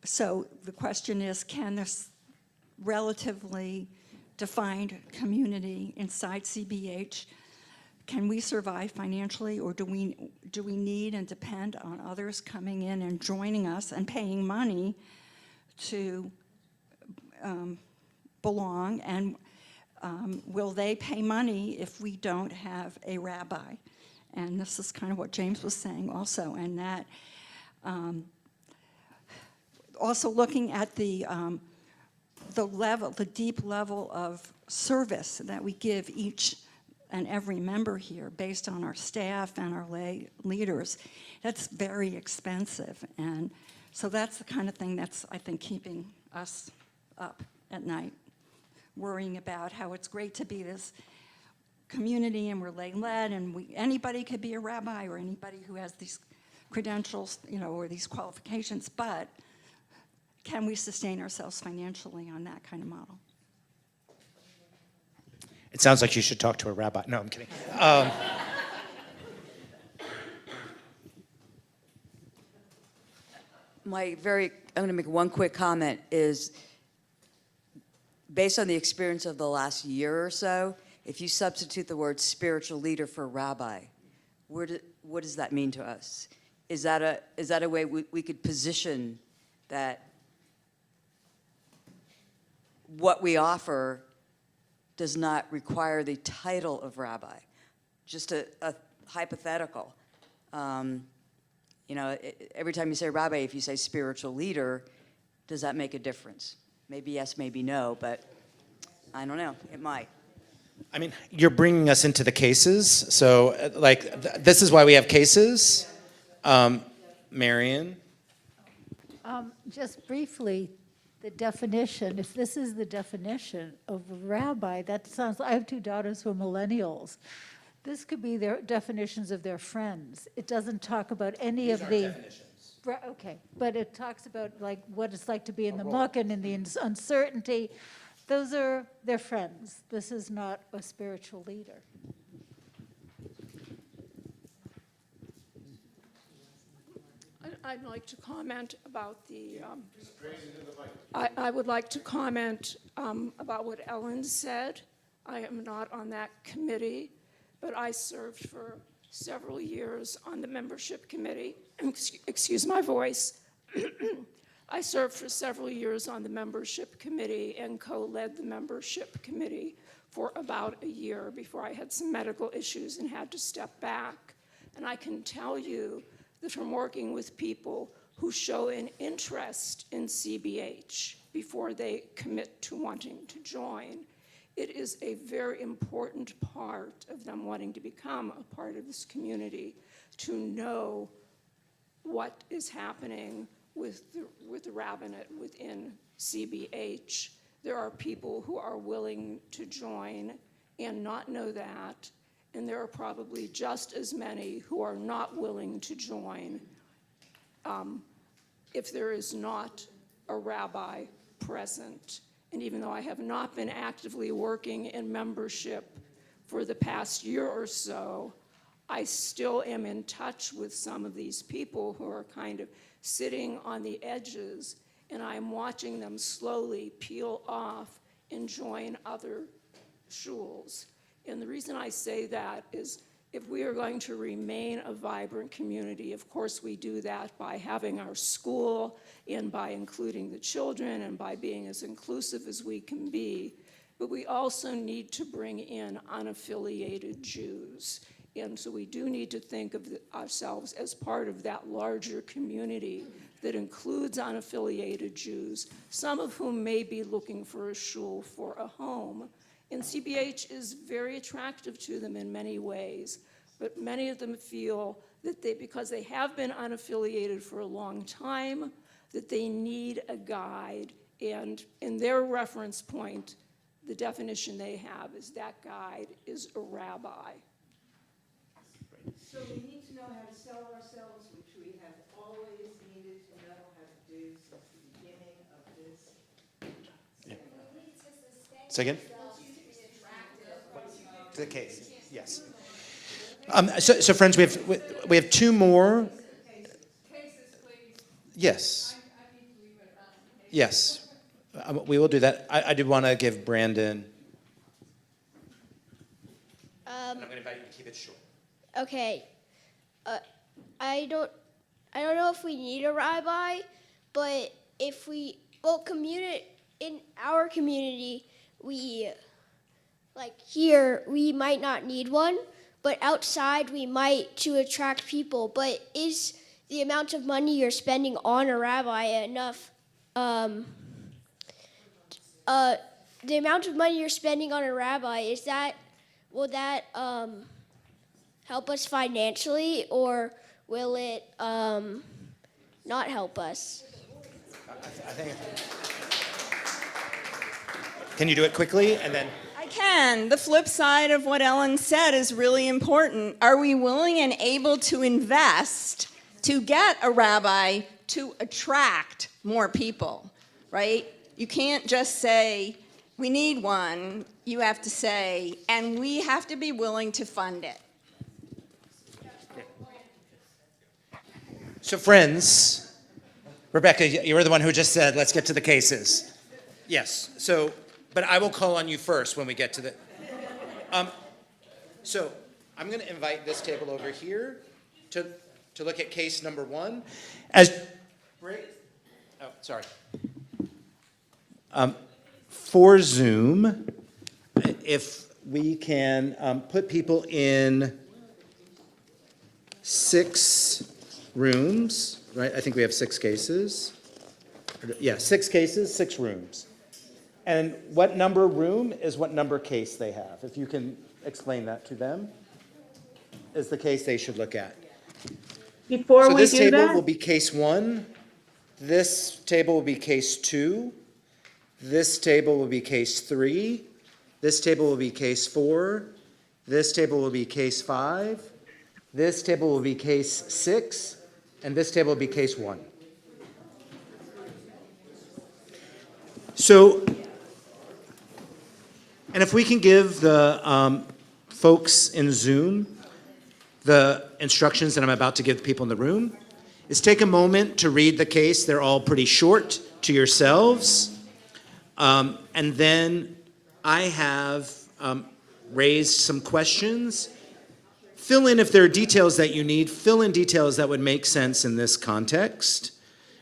so the question is, can this relatively defined community inside CBH, can we survive financially, or do we need and depend on others coming in and joining us and paying money to belong? And will they pay money if we don't have a rabbi? And this is kind of what James was saying also, and that also looking at the deep level of service that we give each and every member here based on our staff and our lay leaders. That's very expensive, and so that's the kind of thing that's, I think, keeping us up at night, worrying about how it's great to be this community and we're lay-led, and anybody could be a rabbi or anybody who has these credentials, or these qualifications, but can we sustain ourselves financially on that kind of model? It sounds like you should talk to a rabbi. No, I'm kidding. I'm going to make one quick comment, is based on the experience of the last year or so, if you substitute the word spiritual leader for rabbi, what does that mean to us? Is that a way we could position that what we offer does not require the title of rabbi? Just a hypothetical. Every time you say rabbi, if you say spiritual leader, does that make a difference? Maybe yes, maybe no, but I don't know, it might. I mean, you're bringing us into the cases, so this is why we have cases. Marion? Just briefly, the definition, if this is the definition of a rabbi, that sounds, I have two daughters who are millennials. This could be their definitions of their friends. It doesn't talk about any of the definitions. Okay, but it talks about like what it's like to be in the muck and in the uncertainty. Those are their friends. This is not a spiritual leader. I'd like to comment about the. I would like to comment about what Ellen said. I am not on that committee, but I served for several years on the membership committee. Excuse my voice. I served for several years on the membership committee and co-led the membership committee for about a year before I had some medical issues and had to step back. And I can tell you that from working with people who show an interest in CBH before they commit to wanting to join, it is a very important part of them wanting to become a part of this community to know what is happening with the rabbinate within CBH. There are people who are willing to join and not know that, and there are probably just as many who are not willing to join if there is not a rabbi present. And even though I have not been actively working in membership for the past year or so, I still am in touch with some of these people who are kind of sitting on the edges, and I'm watching them slowly peel off and join other shuls. And the reason I say that is if we are going to remain a vibrant community, of course we do that by having our school and by including the children and by being as inclusive as we can be, but we also need to bring in unaffiliated Jews. And so we do need to think of ourselves as part of that larger community that includes unaffiliated Jews, some of whom may be looking for a shul for a home. And CBH is very attractive to them in many ways, but many of them feel that because they have been unaffiliated for a long time, that they need a guide. And in their reference point, the definition they have is that guide is a rabbi. So we need to know how to sell ourselves, which we have always needed to know how to do since the beginning of this. Say again? The case, yes. So friends, we have two more. Yes. Yes. We will do that. I did want to give Brandon. I'm going to invite you to keep it short. Okay, I don't know if we need a rabbi, but if we, in our community, like here, we might not need one, but outside we might to attract people. But is the amount of money you're spending on a rabbi enough? The amount of money you're spending on a rabbi, will that help us financially, or will it not help us? I think. Can you do it quickly and then? I can. The flip side of what Ellen said is really important. Are we willing and able to invest to get a rabbi to attract more people, right? You can't just say, we need one. You have to say, and we have to be willing to fund it. So friends, Rebecca, you were the one who just said, let's get to the cases. Yes, but I will call on you first when we get to the, so I'm going to invite this table over here to look at case number one. For Zoom, if we can put people in 6 rooms, right? I think we have 6 cases. Yeah, 6 cases, 6 rooms. And what number room is what number case they have? If you can explain that to them, is the case they should look at. So this table will be case 1. This table will be case 2. This table will be case 3. This table will be case 4. This table will be case 5. This table will be case 6. And this table will be case 1. So, and if we can give the folks in Zoom the instructions that I'm about to give people in the room, is take a moment to read the case. They're all pretty short to yourselves. And then I have raised some questions. Fill in if there are details that you need, fill in details that would make sense in this context.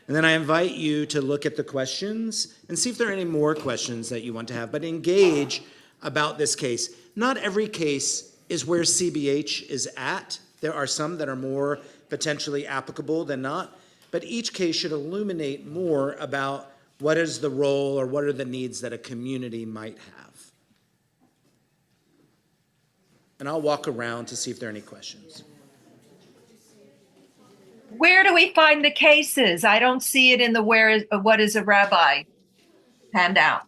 And then I invite you to look at the questions and see if there are any more questions that you want to have, but engage about this case. Not every case is where CBH is at. There are some that are more potentially applicable than not, but each case should illuminate more about what is the role or what are the needs that a community might have. And I'll walk around to see if there are any questions. Where do we find the cases? I don't see it in the what is a rabbi handout.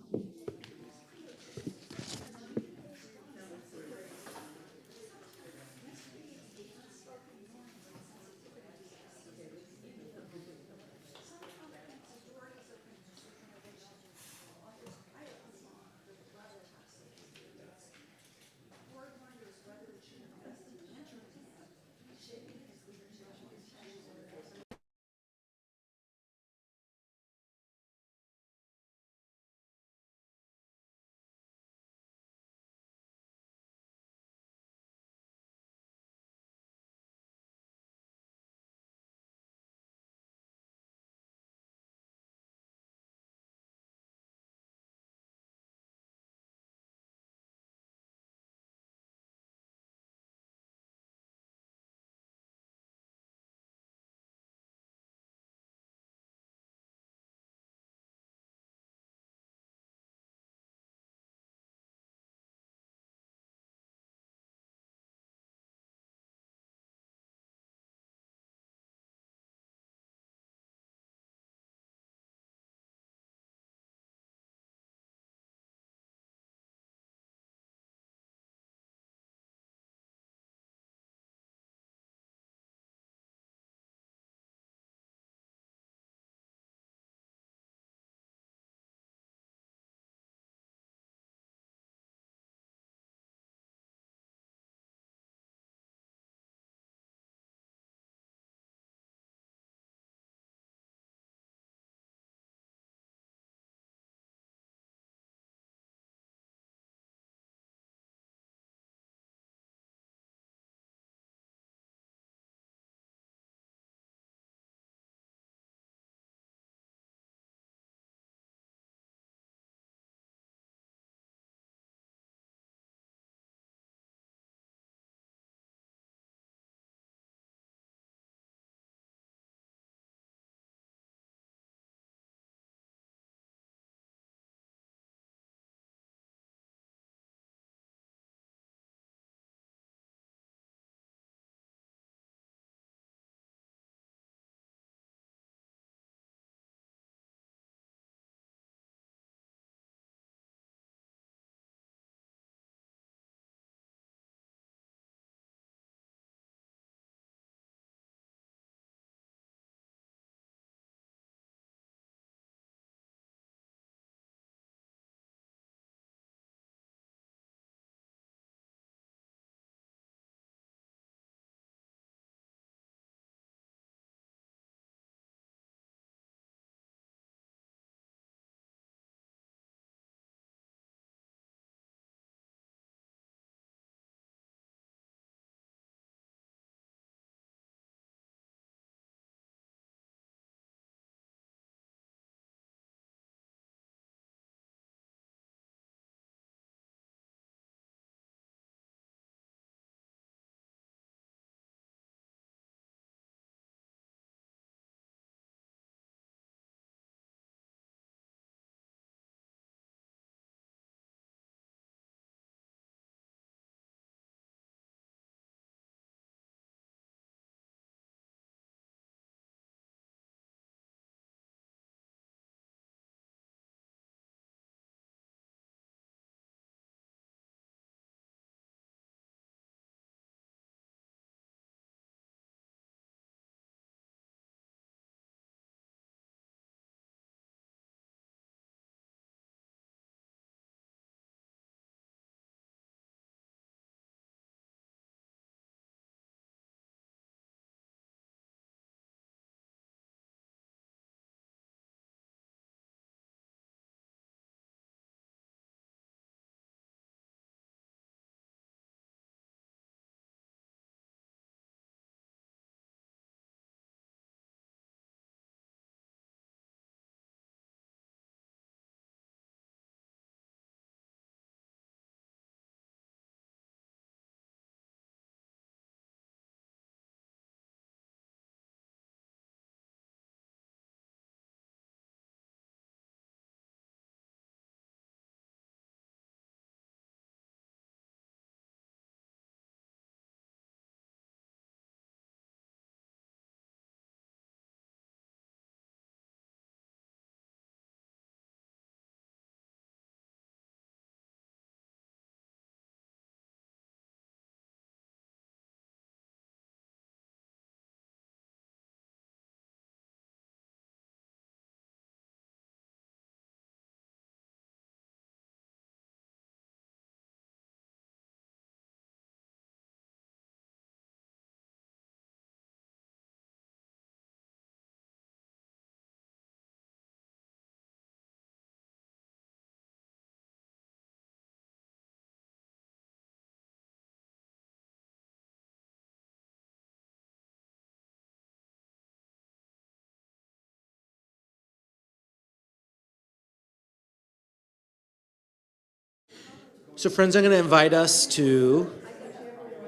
So friends, I'm going to invite us to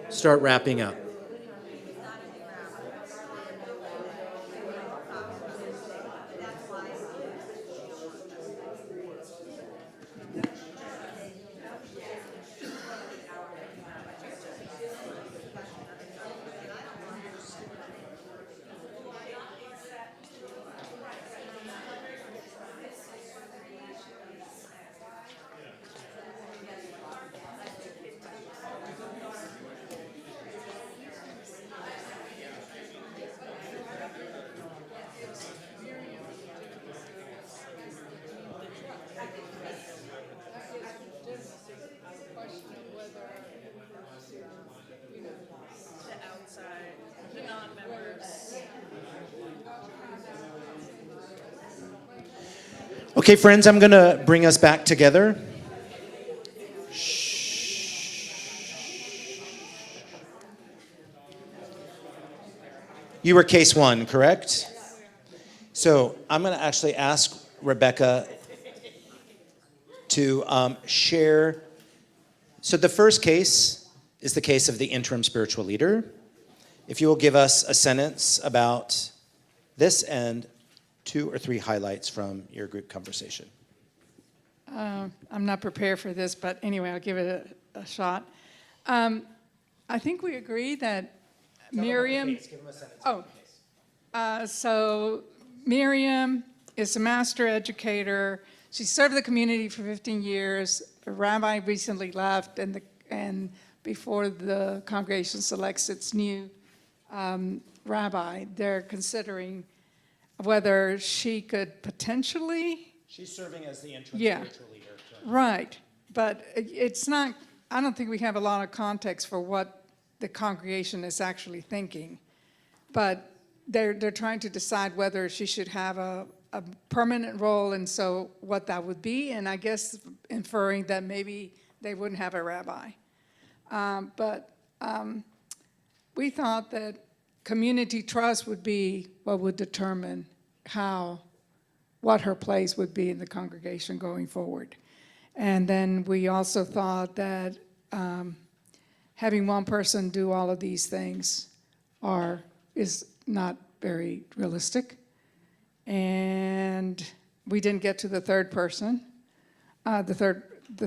start wrapping up. Okay, friends, I'm going to bring us back together. You were case one, correct? So I'm going to actually ask Rebecca to share. So the first case is the case of the interim spiritual leader. If you will give us a sentence about this and 2 or 3 highlights from your group conversation. I'm not prepared for this, but anyway, I'll give it a shot. I think we agree that Miriam. So Miriam is a master educator. She served the community for 15 years. A rabbi recently left, and before the congregation selects its new rabbi, they're considering whether she could potentially. She's serving as the interim spiritual leader. Right, but it's not, I don't think we have a lot of context for what the congregation is actually thinking. But they're trying to decide whether she should have a permanent role, and so what that would be, and I guess inferring that maybe they wouldn't have a rabbi. But we thought that community trust would be what would determine what her place would be in the congregation going forward. And then we also thought that having one person do all of these things is not very realistic. And we didn't get to the third person, the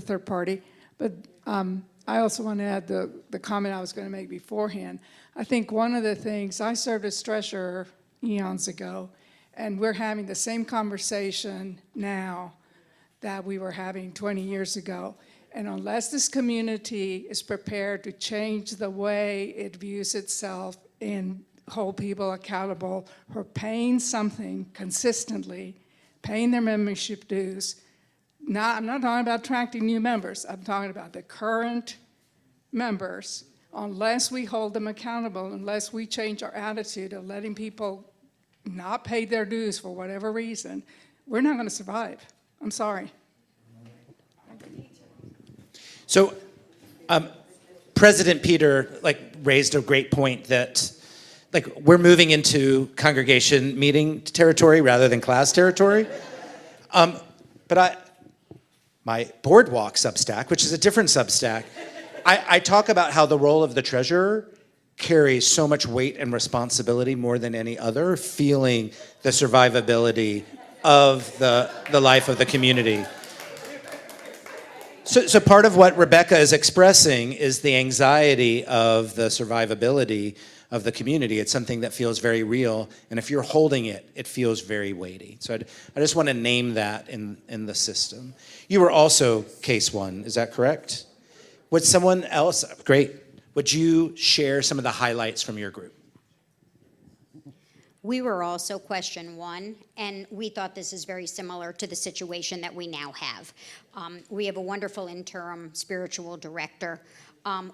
third party. But I also want to add the comment I was going to make beforehand. I think one of the things, I served as treasurer eons ago, and we're having the same conversation now that we were having 20 years ago. And unless this community is prepared to change the way it views itself and hold people accountable for paying something consistently, paying their membership dues, I'm not talking about attracting new members, I'm talking about the current members. Unless we hold them accountable, unless we change our attitude of letting people not pay their dues for whatever reason, we're not going to survive. I'm sorry. So President Peter raised a great point that we're moving into congregation meeting territory rather than class territory. But my Boardwalk Substack, which is a different Substack, I talk about how the role of the treasurer carries so much weight and responsibility more than any other, feeling the survivability of the life of the community. So part of what Rebecca is expressing is the anxiety of the survivability of the community. It's something that feels very real, and if you're holding it, it feels very weighty. So I just want to name that in the system. You were also case one, is that correct? Would someone else, great, would you share some of the highlights from your group? We were also question one, and we thought this is very similar to the situation that we now have. We have a wonderful interim spiritual director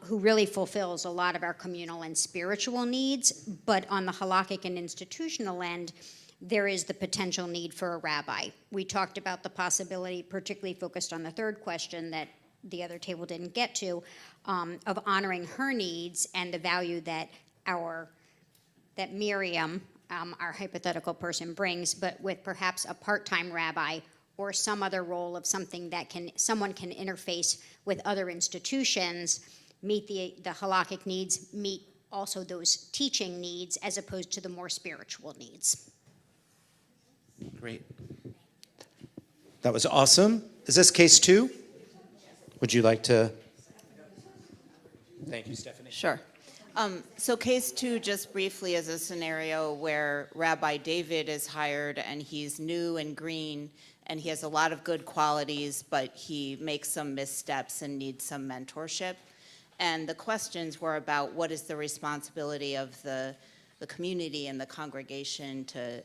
who really fulfills a lot of our communal and spiritual needs, but on the halakhic and institutional end, there is the potential need for a rabbi. We talked about the possibility, particularly focused on the third question that the other table didn't get to, of honoring her needs and the value that Miriam, our hypothetical person, brings, but with perhaps a part-time rabbi or some other role of something that someone can interface with other institutions, meet the halakhic needs, meet also those teaching needs, as opposed to the more spiritual needs. Great. That was awesome. Is this case 2? Would you like to? Thank you, Stephanie. Sure. So case 2, just briefly, is a scenario where Rabbi David is hired and he's new and green and he has a lot of good qualities, but he makes some missteps and needs some mentorship. And the questions were about what is the responsibility of the community and the congregation to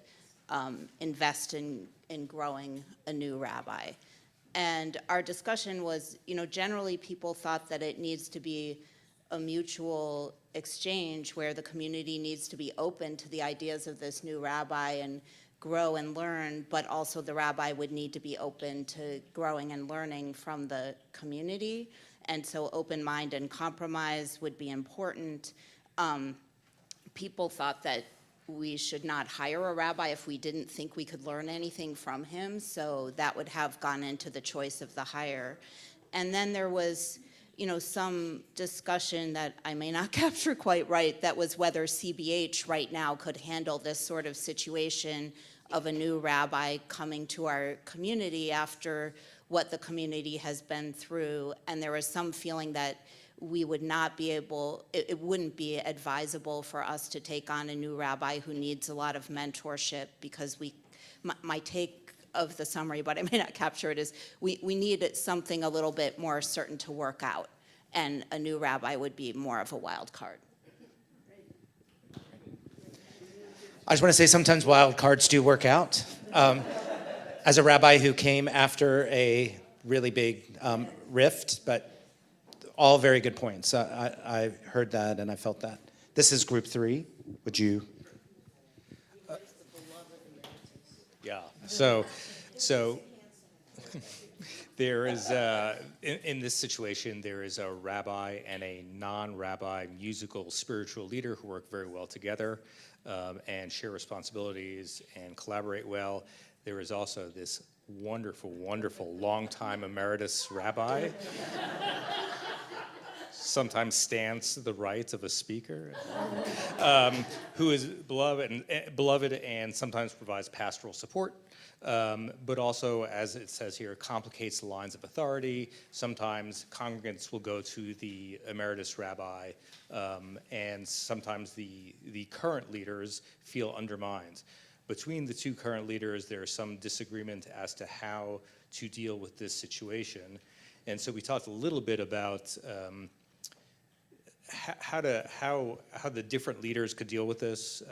invest in growing a new rabbi. And our discussion was, generally people thought that it needs to be a mutual exchange where the community needs to be open to the ideas of this new rabbi and grow and learn, but also the rabbi would need to be open to growing and learning from the community. And so open mind and compromise would be important. People thought that we should not hire a rabbi if we didn't think we could learn anything from him, so that would have gone into the choice of the hire. And then there was some discussion that I may not capture quite right, that was whether CBH right now could handle this sort of situation of a new rabbi coming to our community after what the community has been through. And there was some feeling that we would not be able, it wouldn't be advisable for us to take on a new rabbi who needs a lot of mentorship, because my take of the summary, but I may not capture it, is we need something a little bit more certain to work out, and a new rabbi would be more of a wild card. I just want to say sometimes wild cards do work out. As a rabbi who came after a really big rift, but all very good points. I heard that and I felt that. This is group 3. Would you? Yeah. So there is, in this situation, there is a rabbi and a non-rabbi musical spiritual leader who work very well together and share responsibilities and collaborate well. There is also this wonderful, wonderful longtime emeritus rabbi. Sometimes stands to the right of a speaker, who is beloved and sometimes provides pastoral support, but also, as it says here, complicates the lines of authority. Sometimes congregants will go to the emeritus rabbi, and sometimes the current leaders feel undermined. Between the two current leaders, there is some disagreement as to how to deal with this situation. And so we talked a little bit about how the different leaders could deal with this,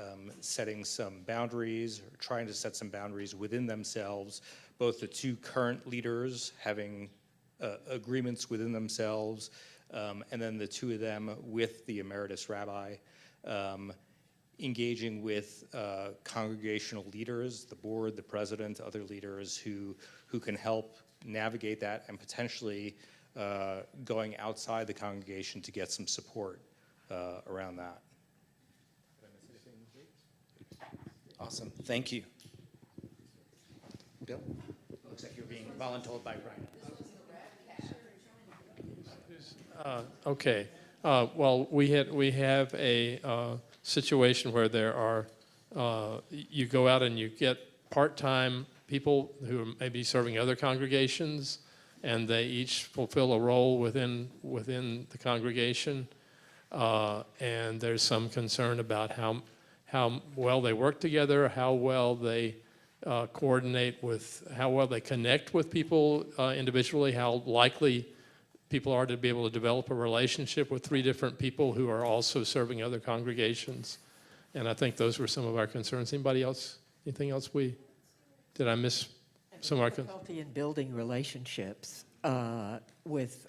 setting some boundaries, or trying to set some boundaries within themselves, both the two current leaders having agreements within themselves, and then the two of them with the emeritus rabbi, engaging with congregational leaders, the board, the president, other leaders who can help navigate that, and potentially going outside the congregation to get some support around that. Awesome. Thank you. Bill? Looks like you're being voluntold by Ryan. Okay. Well, we have a situation where there are, you go out and you get part-time people who may be serving other congregations, and they each fulfill a role within the congregation. And there's some concern about how well they work together, how well they coordinate with, how well they connect with people individually, how likely people are to be able to develop a relationship with 3 different people who are also serving other congregations. And I think those were some of our concerns. Anybody else? Anything else did I miss some of our concerns? Difficulty in building relationships with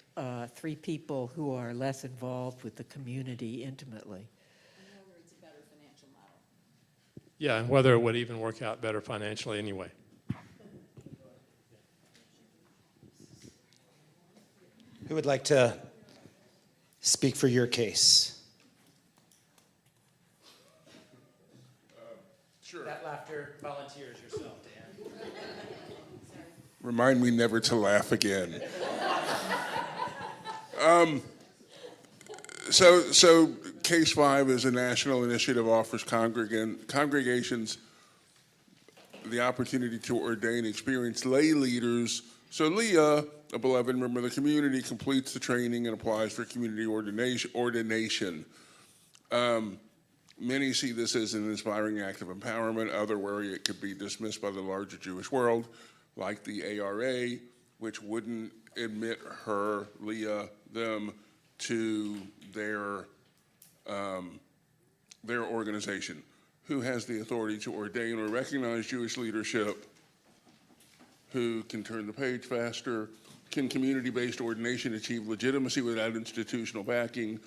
3 people who are less involved with the community intimately. Yeah, and whether it would even work out better financially anyway. Who would like to speak for your case? Sure. That laughter volunteers yourself, Dan. Remind me never to laugh again. So Case 5 is a national initiative offers congregations the opportunity to ordain experienced lay leaders. So Leah, a beloved member of the community, completes the training and applies for community ordination. Many see this as an inspiring act of empowerment. Others worry it could be dismissed by the larger Jewish world, like the ARA, which wouldn't admit her, Leah, them to their organization. Who has the authority to ordain or recognize Jewish leadership? Who can turn the page faster? Can community-based ordination achieve legitimacy without institutional backing?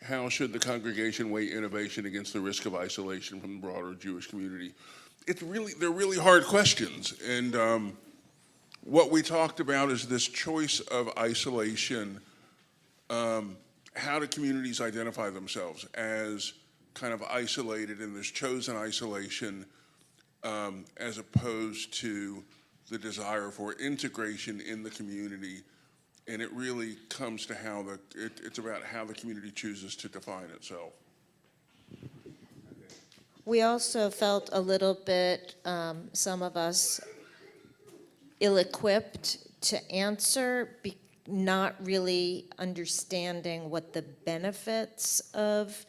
How should the congregation weigh innovation against the risk of isolation from the broader Jewish community? They're really hard questions. And what we talked about is this choice of isolation. How do communities identify themselves as kind of isolated in this chosen isolation, as opposed to the desire for integration in the community? And it really comes to how it's about how the community chooses to define itself. We also felt a little bit, some of us, ill-equipped to answer, not really understanding what the benefits of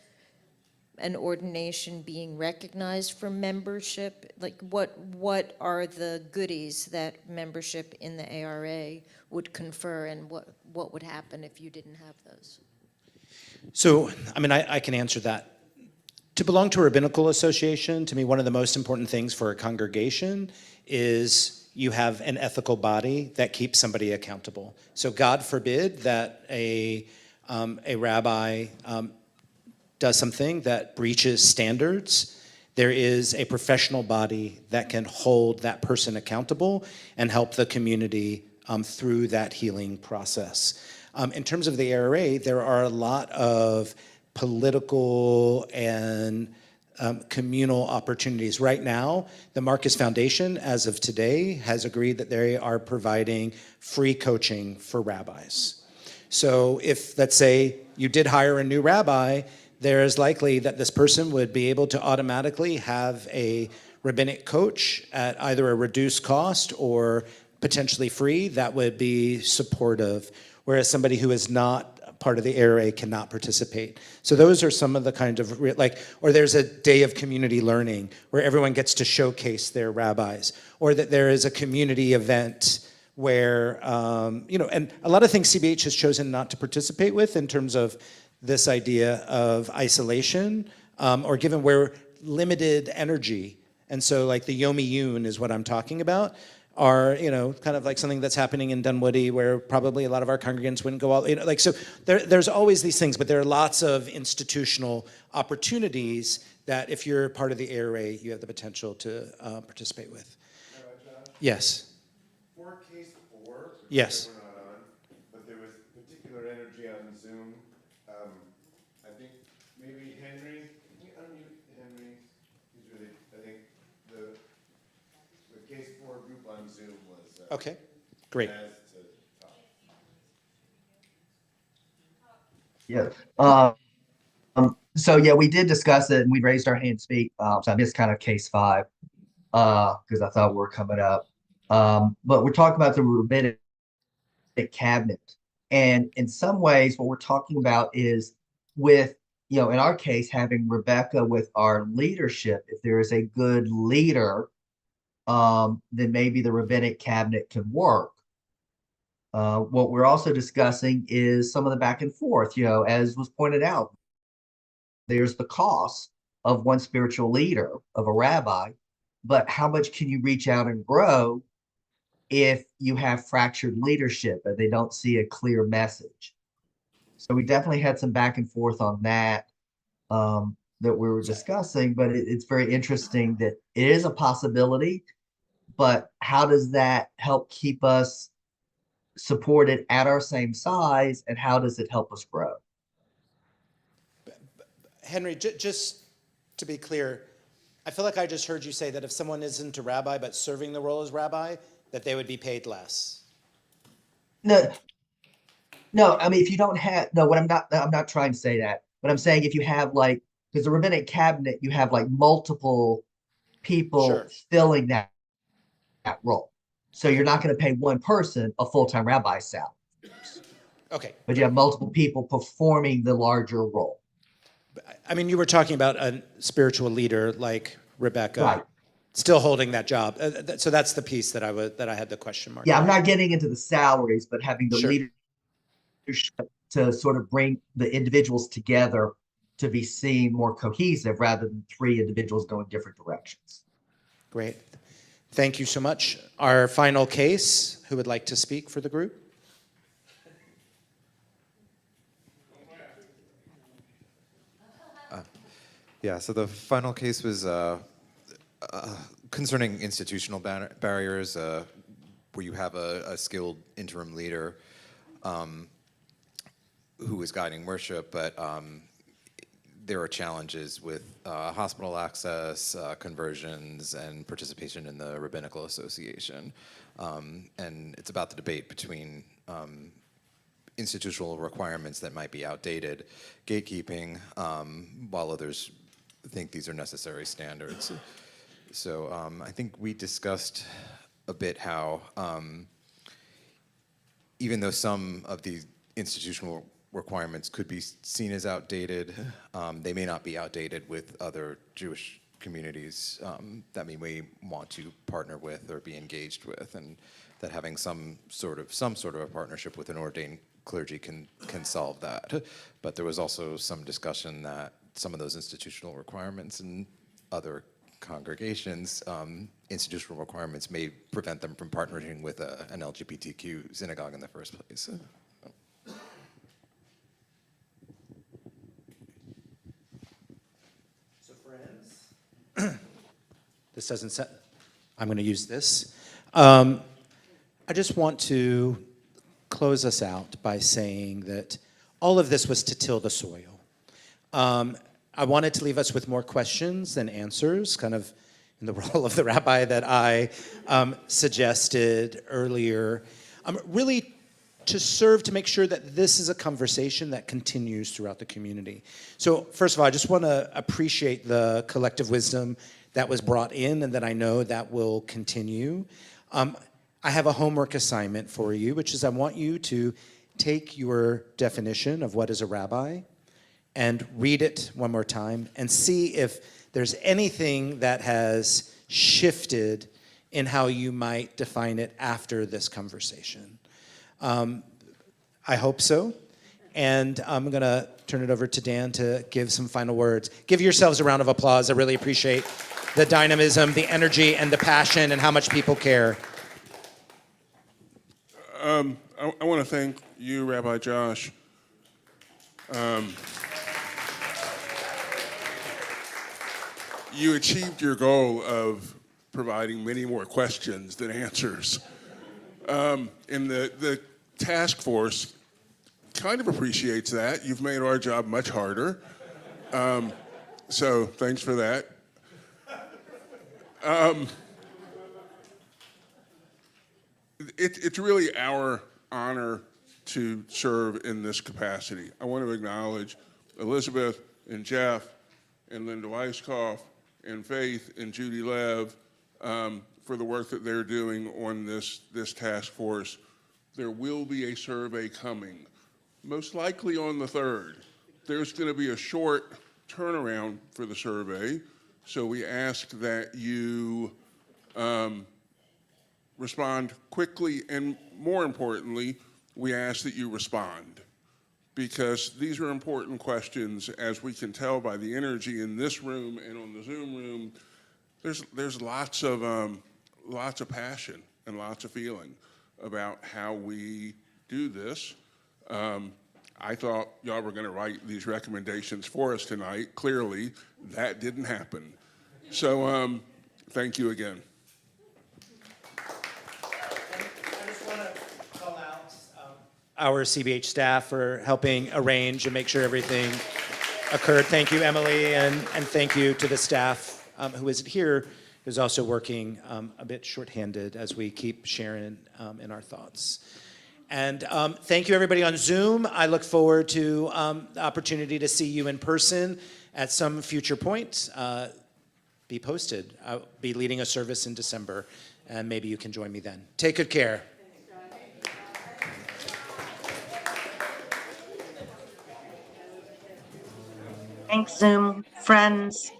an ordination being recognized for membership, like what are the goodies that membership in the ARA would confer, and what would happen if you didn't have those? So, I mean, I can answer that. To belong to a rabbinical association, to me, one of the most important things for a congregation is you have an ethical body that keeps somebody accountable. So God forbid that a rabbi does something that breaches standards. There is a professional body that can hold that person accountable and help the community through that healing process. In terms of the ARA, there are a lot of political and communal opportunities. Right now, the Marcus Foundation, as of today, has agreed that they are providing free coaching for rabbis. So if, let's say, you did hire a new rabbi, there is likely that this person would be able to automatically have a rabbinic coach at either a reduced cost or potentially free that would be supportive, whereas somebody who is not part of the ARA cannot participate. So those are some of the kind of, or there's a day of community learning where everyone gets to showcase their rabbis, or that there is a community event where, and a lot of things CBH has chosen not to participate with in terms of this idea of isolation, or given we're limited energy. And so like the Yom Iyun is what I'm talking about, are, kind of like something that's happening in Dunwoody where probably a lot of our congregants wouldn't go all, so there's always these things, but there are lots of institutional opportunities that if you're part of the ARA, you have the potential to participate with. Yes. For Case 4, yes. We're not on, but there was particular energy on Zoom. I think maybe Henry, can you unmute Henry? He's really, I think the Case 4 group on Zoom was Okay, great. Yeah. So yeah, we did discuss it and we raised our hand to speak. So I missed kind of Case 5 because I thought we were coming up. But we're talking about the rabbinic cabinet. And in some ways, what we're talking about is with, in our case, having Rebecca with our leadership, if there is a good leader, then maybe the rabbinic cabinet can work. What we're also discussing is some of the back and forth, as was pointed out. There's the cost of one spiritual leader, of a rabbi, but how much can you reach out and grow if you have fractured leadership and they don't see a clear message? So we definitely had some back and forth on that that we were discussing, but it's very interesting that it is a possibility, but how does that help keep us supported at our same size, and how does it help us grow? Henry, just to be clear, I feel like I just heard you say that if someone isn't a rabbi but serving the role as rabbi, that they would be paid less. No, no, I mean, if you don't have, no, I'm not trying to say that, but I'm saying if you have like, because the rabbinic cabinet, you have like multiple people Sure. filling that role. So you're not going to pay one person a full-time rabbi salary, Okay. but you have multiple people performing the larger role. I mean, you were talking about a spiritual leader like Rebecca, Right. still holding that job. So that's the piece that I had the question mark. Yeah, on. I'm not getting into the salaries, but having the Sure. leadership to sort of bring the individuals together to be seen more cohesive rather than three individuals going different directions. Great. Thank you so much. Our final case, who would like to speak for the group? Yeah, so the final case was concerning institutional barriers, where you have a skilled interim leader who is guiding worship, but there are challenges with hospital access, conversions, and participation in the Rabbinical Association. And it's about the debate between institutional requirements that might be outdated, gatekeeping, while others think these are necessary standards. So I think we discussed a bit how even though some of these institutional requirements could be seen as outdated, they may not be outdated with other Jewish communities that we may want to partner with or be engaged with, and that having some sort of a partnership with an ordained clergy can solve that. But there was also some discussion that some of those institutional requirements in other congregations, institutional requirements may prevent them from partnering with an LGBTQ synagogue in the first place. So friends, this doesn't set, I'm going to use this. I just want to close us out by saying that all of this was to till the soil. I wanted to leave us with more questions than answers, kind of in the role of the rabbi that I suggested earlier. Really to serve to make sure that this is a conversation that continues throughout the community. So first of all, I just want to appreciate the collective wisdom that was brought in and that I know that will continue. I have a homework assignment for you, which is I want you to take your definition of what is a rabbi and read it one more time and see if there's anything that has shifted in how you might define it after this conversation. I hope so. And I'm going to turn it over to Dan to give some final words. Give yourselves a round of applause. I really appreciate the dynamism, the energy, and the passion, and how much people care. I want to thank you, Rabbi Josh. You achieved your goal of providing many more questions than answers. And the task force kind of appreciates that. You've made our job much harder. So thanks for that. It's really our honor to serve in this capacity. I want to acknowledge Elizabeth and Jeff and Linda Weisskopf and Faith and Judy Lev for the work that they're doing on this task force. There will be a survey coming, most likely on the 3rd. There's going to be a short turnaround for the survey, so we ask that you respond quickly, and more importantly, we ask that you respond, because these are important questions. As we can tell by the energy in this room and on the Zoom room, there's lots of passion and lots of feeling about how we do this. I thought y'all were going to write these recommendations for us tonight. Clearly, that didn't happen. So thank you again. Our CBH staff for helping arrange and make sure everything occurred. Thank you, Emily, and thank you to the staff who isn't here who's also working a bit shorthanded as we keep sharing in our thoughts. And thank you, everybody on Zoom. I look forward to the opportunity to see you in person at some future point. Be posted. I'll be leading a service in December, and maybe you can join me then. Take good care. Thanks, Zoom friends.